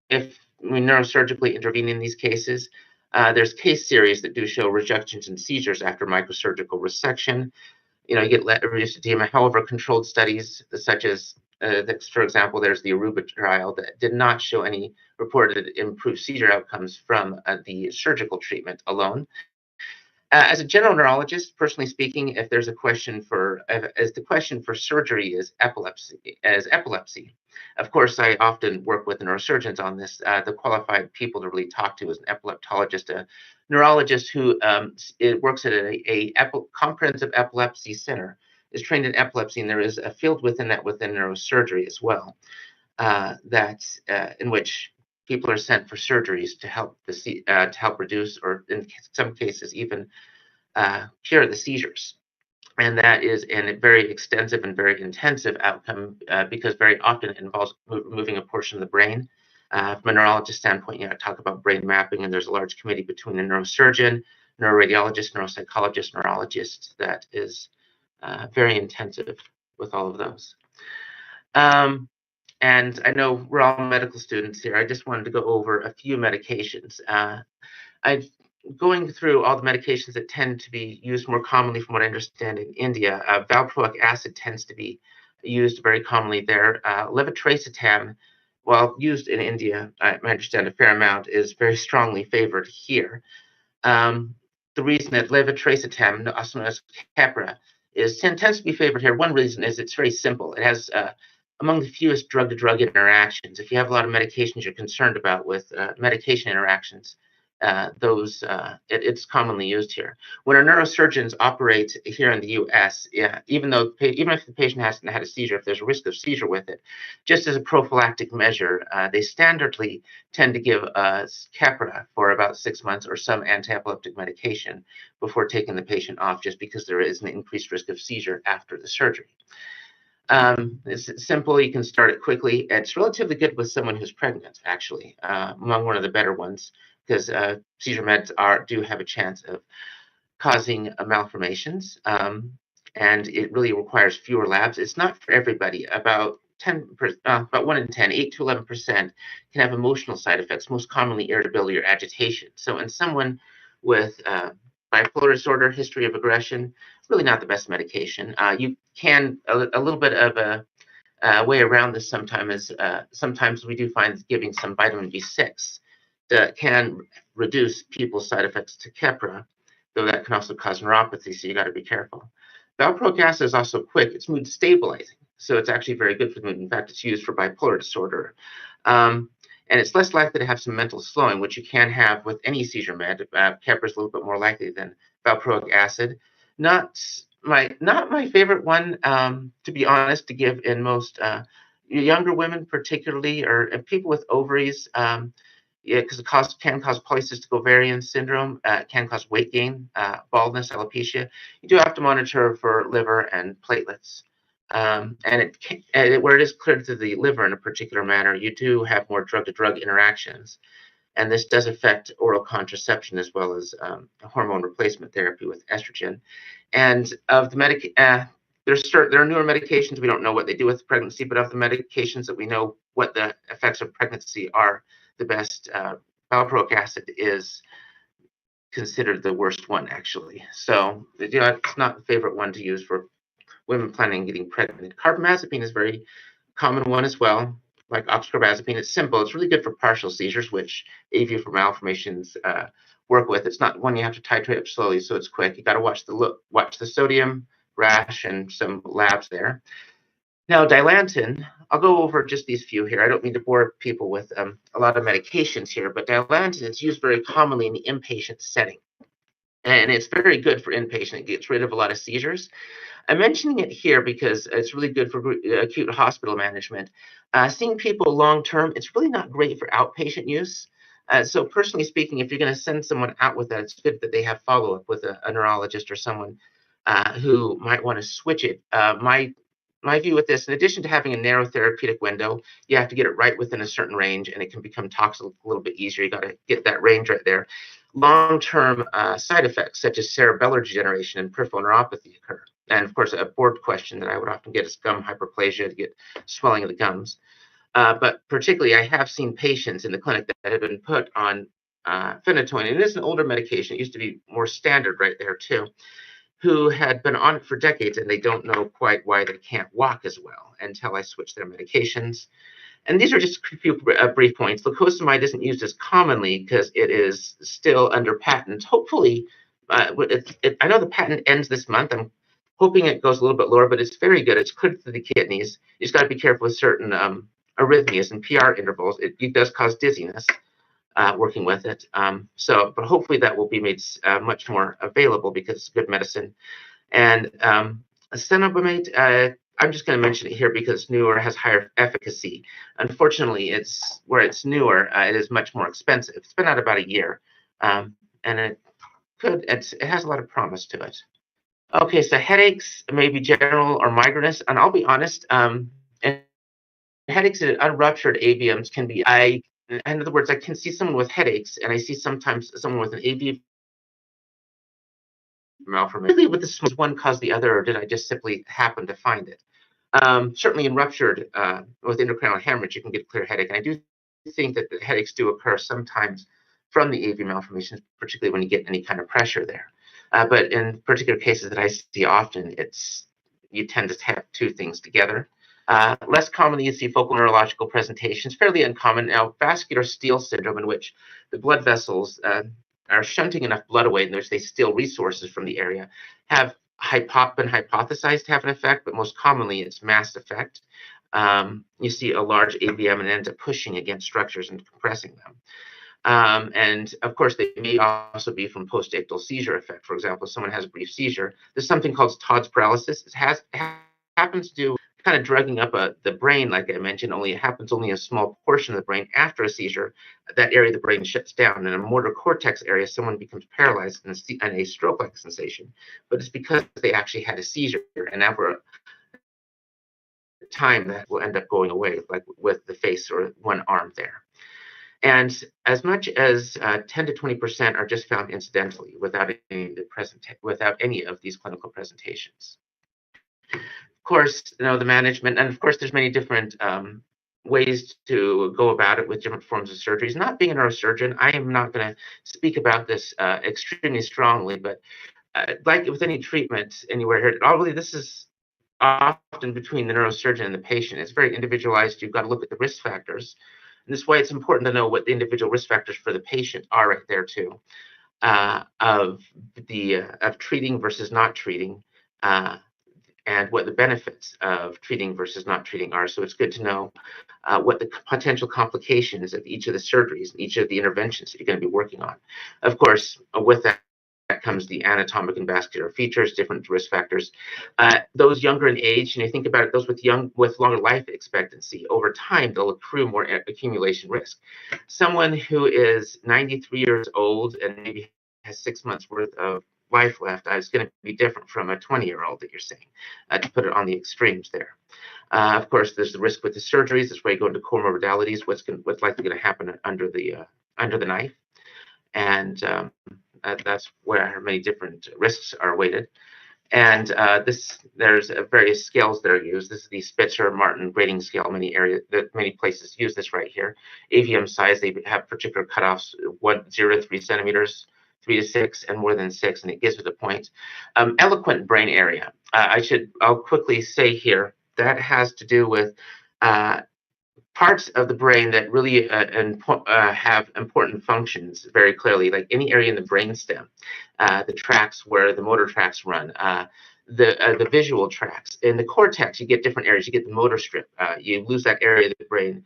Speaker 5: if we neurosurgically intervene in these cases, there's case series that do show reductions in seizures after microsurgical resection. You get reduced edema. However, controlled studies such as, for example, there's the Aruba trial that did not show any reported improved seizure outcomes from the surgical treatment alone. As a general neurologist, personally speaking, if there's a question for, as the question for surgery is epilepsy, of course, I often work with neurosurgeons on this. The qualified people to really talk to is an epileptologist, a neurologist who works at a comprehensive epilepsy center, is trained in epilepsy, and there is a field within that within neurosurgery as well, in which people are sent for surgeries to help to help reduce, or in some cases even cure the seizures. And that is a very extensive and very intensive outcome because very often it involves removing a portion of the brain. From a neurologist standpoint, I talk about brain mapping, and there's a large committee between a neurosurgeon, neuroradiologist, neuropsychologist, neurologist that is very intensive with all of those. And I know we're all medical students here. I just wanted to go over a few medications. Going through all the medications that tend to be used more commonly, from what I understand, in India, valproic acid tends to be used very commonly there. Levetiracetam, while used in India, I understand a fair amount, is very strongly favored here. The reason that levetiracetam, also known as Keppra, tends to be favored here, one reason is it's very simple. It has among the fewest drug-to-drug interactions. If you have a lot of medications you're concerned about with medication interactions, it's commonly used here. When our neurosurgeons operate here in the U.S., even if the patient hasn't had a seizure, if there's a risk of seizure with it, just as a prophylactic measure, they standardly tend to give Keppra for about 6 months or some anti-epileptic medication before taking the patient off, just because there is an increased risk of seizure after the surgery. It's simple. You can start it quickly. It's relatively good with someone who's pregnant, actually, among one of the better ones, because seizure meds do have a chance of causing malformations, and it really requires fewer labs. It's not for everybody. About 1 in 10, 8 to 11% can have emotional side effects, most commonly irritability or agitation. So in someone with bipolar disorder, history of aggression, really not the best medication. You can, a little bit of a way around this sometimes we do find giving some vitamin B6 that can reduce people's side effects to Keppra, though that can also cause neuropathy, so you got to be careful. Valproic acid is also quick. It's mood stabilizing, so it's actually very good for the mood. In fact, it's used for bipolar disorder. And it's less likely to have some mental slowing, which you can have with any seizure med. Keppra is a little bit more likely than valproic acid. Not my favorite one, to be honest, to give in most younger women, particularly, or people with ovaries. Because it can cause polycystic ovarian syndrome, can cause weight gain, baldness, alopecia. You do have to monitor for liver and platelets. And where it is cleared to the liver in a particular manner, you do have more drug-to-drug interactions. And this does affect oral contraception as well as hormone replacement therapy with estrogen. And of the there are newer medications. We don't know what they do with pregnancy, but of the medications that we know what the effects of pregnancy are, the best, valproic acid is considered the worst one, actually. So it's not the favorite one to use for women planning on getting pregnant. Carbamazepine is a very common one as well, like oxcarbazepine. It's simple. It's really good for partial seizures, which AV for malformations work with. It's not one you have to titrate up slowly, so it's quick. You got to watch the sodium, rash and some labs there. Now, Dilantin, I'll go over just these few here. I don't mean to bore people with a lot of medications here, but Dilantin is used very commonly in the inpatient setting. And it's very good for inpatient. It gets rid of a lot of seizures. I'm mentioning it here because it's really good for acute hospital management. Seeing people long term, it's really not great for outpatient use. So personally speaking, if you're going to send someone out with that, it's good that they have follow up with a neurologist or someone who might want to switch it. My view with this, in addition to having a narrow therapeutic window, you have to get it right within a certain range, and it can become toxic a little bit easier. You got to get that range right there. Long-term side effects such as cerebellar degeneration and peripheral neuropathy occur. And of course, a board question that I would often get is gum hyperplasia, to get swelling of the gums. But particularly, I have seen patients in the clinic that have been put on phenytoin. It is an older medication. It used to be more standard right there too, who had been on it for decades, and they don't know quite why they can't walk as well until I switch their medications. And these are just a few brief points. Lacosamide isn't used as commonly because it is still under patent. Hopefully, I know the patent ends this month. I'm hoping it goes a little bit lower, but it's very good. It's good for the kidneys. You just got to be careful with certain arrhythmias and PR intervals. It does cause dizziness working with it. But hopefully that will be made much more available because it's good medicine. And cenobamate, I'm just going to mention it here because it's newer, has higher efficacy. Unfortunately, it's newer, it is much more expensive. It's been out about a year, and it has a lot of promise to it. Okay, so headaches may be general or migrainous, and I'll be honest, and headaches in unruptured AVMs can be, in other words, I can see someone with headaches, and I see sometimes someone with an AV malformation. Really, would this one cause the other, or did I just simply happen to find it? Certainly in ruptured with intracranial hemorrhage, you can get a clear headache. And I do think that the headaches do occur sometimes from the AV malformations, particularly when you get any kind of pressure there. But in particular cases that I see often, you tend to have two things together. Less commonly, you see focal neurological presentations, fairly uncommon. Now, vascular steal syndrome, in which the blood vessels are shunting enough blood away in which they steal resources from the area, have been hypothesized to have an effect, but most commonly it's mass effect. You see a large AVM and it ends up pushing against structures and compressing them. And of course, they may also be from post-ictal seizure effect. For example, if someone has a brief seizure, there's something called Todd's paralysis. It happens to do kind of drugging up the brain, like I mentioned, only it happens only a small portion of the brain. After a seizure, that area of the brain shuts down. In a motor cortex area, someone becomes paralyzed and a stroke-like sensation. But it's because they actually had a seizure, and after time that will end up going away, like with the face or one arm there. And as much as 10 to 20% are just found incidentally without any of these clinical presentations. Of course, the management, and of course, there's many different ways to go about it with different forms of surgeries. Not being a neurosurgeon, I am not going to speak about this extremely strongly, but like with any treatment anywhere here, this is often between the neurosurgeon and the patient. It's very individualized. You've got to look at the risk factors. And this is why it's important to know what the individual risk factors for the patient are right there too, of treating versus not treating, and what the benefits of treating versus not treating are. So it's good to know what the potential complications of each of the surgeries and each of the interventions that you're going to be working on. Of course, with that comes the anatomic and vascular features, different risk factors. Those younger in age, think about it, those with longer life expectancy, over time, they'll accrue more accumulation risk. Someone who is 93 years old and maybe has 6 months worth of life left is going to be different from a 20-year-old that you're saying, to put it on the extremes there. Of course, there's the risk with the surgeries. That's where you go into comorbidalities, what's likely going to happen under the knife. And that's where many different risks are weighted. And there's various scales that are used. This is the Spitzer-Martin grading scale. Many places use this right here. AVM size, they have particular cutoffs: 0 to 3 centimeters, 3 to 6, and more than 6, and it gives it a point. Eloquent brain area. I'll quickly say here that has to do with parts of the brain that really have important functions very clearly, like any area in the brainstem, the tracks where the motor tracks run, the visual tracts. In the cortex, you get different areas. You get the motor strip. You lose that area of the brain.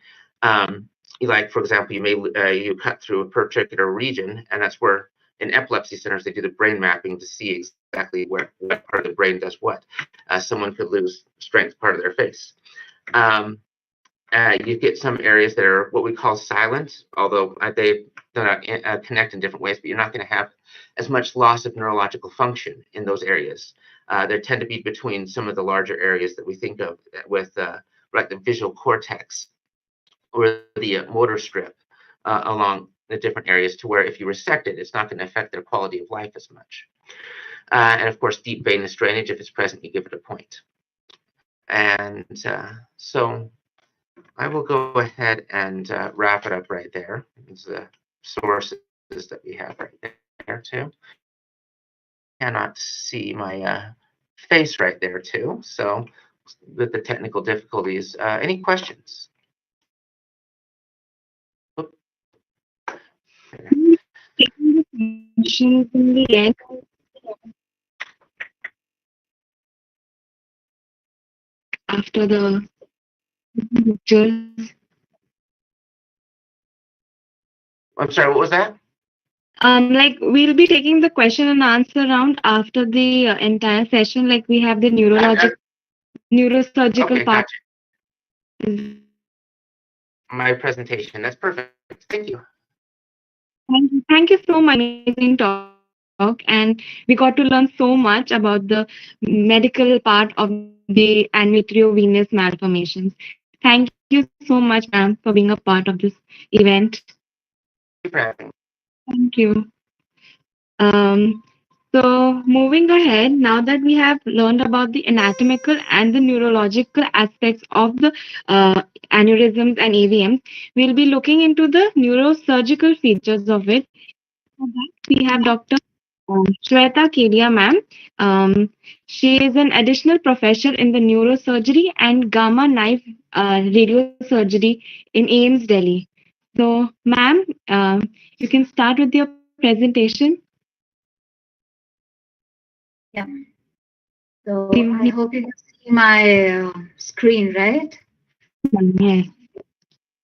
Speaker 5: Like, for example, you cut through a particular region, and that's where in epilepsy centers they do the brain mapping to see exactly what part of the brain does what. Someone could lose strength part of their face. You get some areas that are what we call silent, although they connect in different ways, but you're not going to have as much loss of neurological function in those areas. They tend to be between some of the larger areas that we think of with like the visual cortex or the motor strip along the different areas, to where if you resect it, it's not going to affect their quality of life as much. And of course, deep venous drainage, if it's present, you give it a point. And so I will go ahead and wrap it up right there. It's the sources that we have right there too. Cannot see my face right there too. So with the technical difficulties, any questions?
Speaker 2: Taking the questions in the end. After the lectures.
Speaker 5: I'm sorry, what was that?
Speaker 2: Like we'll be taking the question and answer round after the entire session. Like we have the neurosurgical
Speaker 5: Okay,
Speaker 2: part.
Speaker 5: gotcha. My presentation. That's perfect. Thank you.
Speaker 2: Thank you so much. Amazing talk, and we got to learn so much about the medical part of the endometriovenous malformations. Thank you so much, ma'am, for being a part of this event.
Speaker 5: Thank you for having me.
Speaker 2: Thank you. Um, so moving ahead, now that we have learned about the anatomical and the neurological aspects of the aneurysms and AVMs, we'll be looking into the neurosurgical features of it. For that, we have Dr. Shweta Kedia, ma'am. She is an additional professor in the neurosurgery and gamma knife radiosurgery in AIMS, Delhi. So, ma'am, you can start with your presentation.
Speaker 3: Yeah. So I hope you can see my screen, right?
Speaker 2: Yes.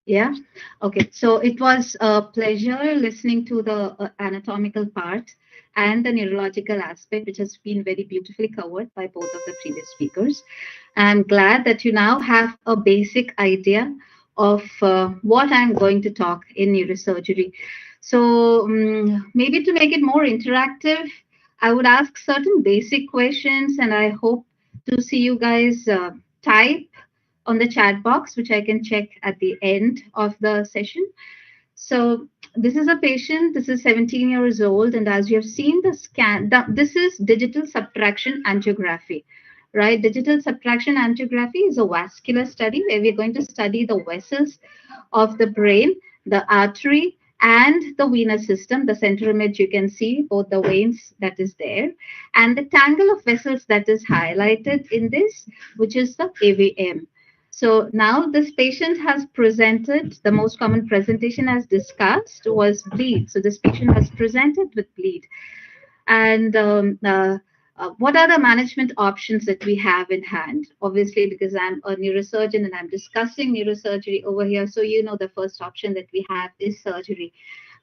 Speaker 3: Yeah. Okay. So it was a pleasure listening to the anatomical part and the neurological aspect, which has been very beautifully covered by both of the previous speakers. I'm glad that you now have a basic idea of what I'm going to talk in neurosurgery. So maybe to make it more interactive, I would ask certain basic questions, and I hope to see you guys type on the chat box, which I can check at the end of the session. So this is a patient, this is 17 years old, and as you have seen the scan, this is digital subtraction angiography, right? Digital subtraction angiography is a vascular study where we're going to study the vessels of the brain, the artery, and the venous system. The center image, you can see both the veins that is there, and the tangle of vessels that is highlighted in this, which is the AVM. So now this patient has presented, the most common presentation as discussed was bleed. So this patient has presented with bleed. And what are the management options that we have in hand? Obviously, because I'm a neurosurgeon and I'm discussing neurosurgery over here, so you know the first option that we have is surgery.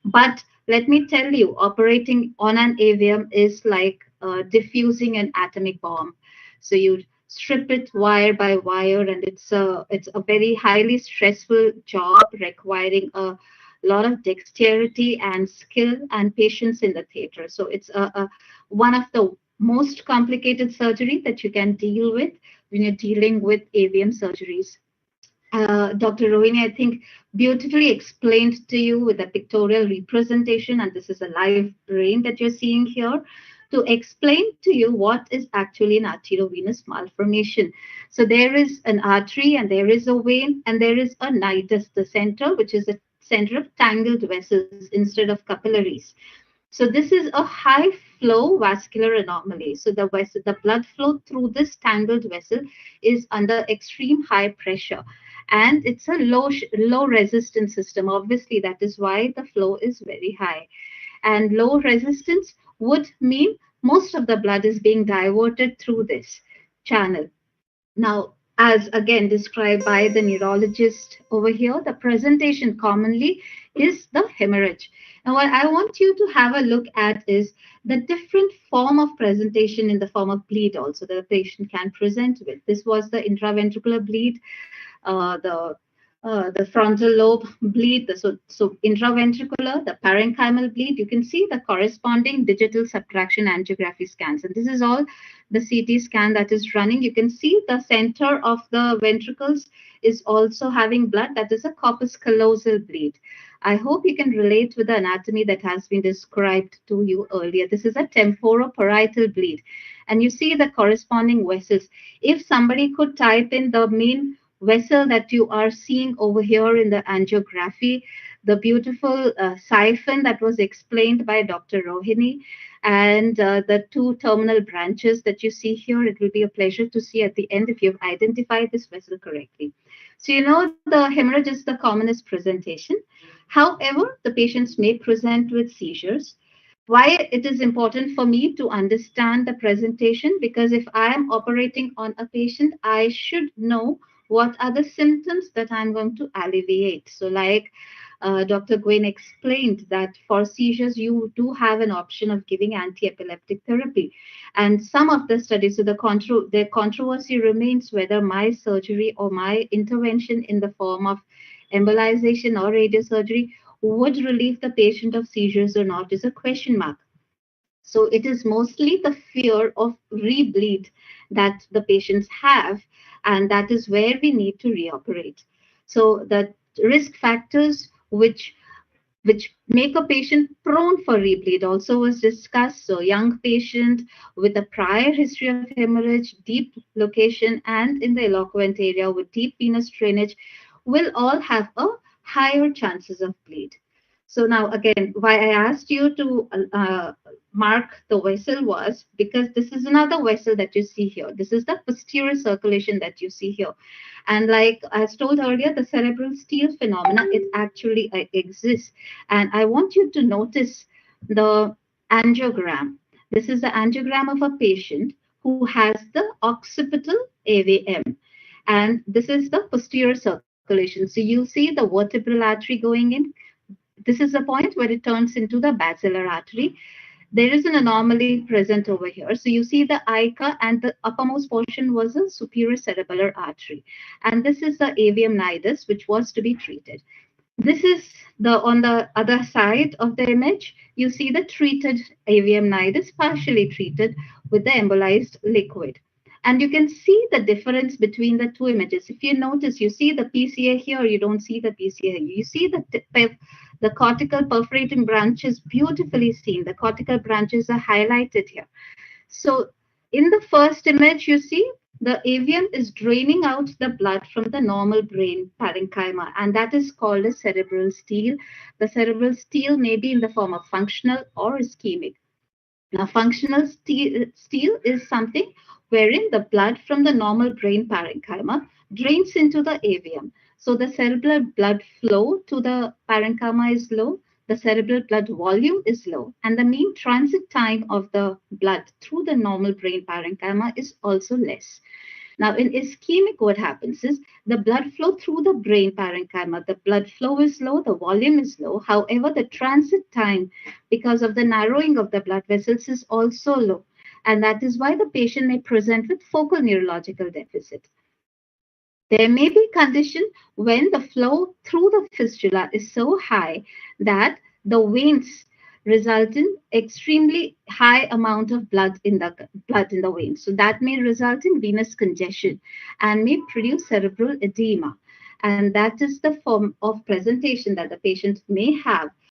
Speaker 3: But let me tell you, operating on an AVM is like diffusing an atomic bomb. So you strip it wire by wire, and it's a very highly stressful job requiring a lot of dexterity and skill and patience in the theater. So it's one of the most complicated surgery that you can deal with when you're dealing with AVM surgeries. Dr. Rohini, I think, beautifully explained to you with a pictorial representation, and this is a live brain that you're seeing here, to explain to you what is actually an arteriovenous malformation. So there is an artery, and there is a vein, and there is a nidus, the center, which is a center of tangled vessels instead of capillaries. So this is a high flow vascular anomaly. So the blood flow through this tangled vessel is under extreme high pressure, and it's a low resistance system. Obviously, that is why the flow is very high. And low resistance would mean most of the blood is being diverted through this channel. Now, as again described by the neurologist over here, the presentation commonly is the hemorrhage. Now, what I want you to have a look at is the different form of presentation in the form of bleed also that the patient can present with. This was the intraventricular bleed, uh, the the frontal lobe bleed, so intraventricular, the parenchymal bleed. You can see the corresponding digital subtraction angiography scans, and this is all the CT scan that is running. You can see the center of the ventricles is also having blood. That is a corpus callosal bleed. I hope you can relate with the anatomy that has been described to you earlier. This is a temporoparietal bleed, and you see the corresponding vessels. If somebody could type in the main vessel that you are seeing over here in the angiography, the beautiful siphon that was explained by Dr. Rohini, and the two terminal branches that you see here. It will be a pleasure to see at the end if you've identified this vessel correctly. So, you know, the hemorrhage is the commonest presentation. However, the patients may present with seizures. Why it is important for me to understand the presentation? Because if I am operating on a patient, I should know what are the symptoms that I'm going to alleviate. So, like Dr. Gwen explained, that for seizures, you do have an option of giving anti-epileptic therapy. And some of the studies, so the controversy remains whether my surgery or my intervention in the form of embolization or radiosurgery would relieve the patient of seizures or not is a question mark. So it is mostly the fear of rebleed that the patients have, and that is where we need to reoperate. So the risk factors which make a patient prone for rebleed also was discussed. So young patient with a prior history of hemorrhage, deep location, and in the eloquent area with deep venous drainage will all have a higher chances of bleed. So now again, why I asked you to mark the vessel was because this is another vessel that you see here. This is the posterior circulation that you see here. And like I was told earlier, the cerebral steal phenomena, it actually exists. And I want you to notice the angiogram. This is the angiogram of a patient who has the occipital AVM. And this is the posterior circulation. So you see the vertebral artery going in. This is the point where it turns into the basilar artery. There is an anomaly present over here. So you see the ICA, and the uppermost portion was a superior cerebellar artery. And this is the AVM nidus, which was to be treated. This is the on the other side of the image, you see the treated AVM nidus, partially treated with the embolized liquid. And you can see the difference between the two images. If you notice, you see the PCA here, you don't see the PCA here. You see the cortical perforating branches beautifully seen. The cortical branches are highlighted here. So in the first image, you see the avium is draining out the blood from the normal brain parenchyma, and that is called a cerebral steal. The cerebral steal may be in the form of functional or ischemic. Now, functional steal is something wherein the blood from the normal brain parenchyma drains into the avium. So the cerebral blood flow to the parenchyma is low, the cerebral blood volume is low, and the mean transit time of the blood through the normal brain parenchyma is also less. Now, in ischemic, what happens is the blood flow through the brain parenchyma, the blood flow is low, the volume is low. However, the transit time, because of the narrowing of the blood vessels, is also low. And that is why the patient may present with focal neurological deficit. There may be condition when the flow through the fistula is so high that the veins result in extremely high amount of blood in the veins. So that may result in venous congestion and may produce cerebral edema. And that is the form of presentation that the patient may have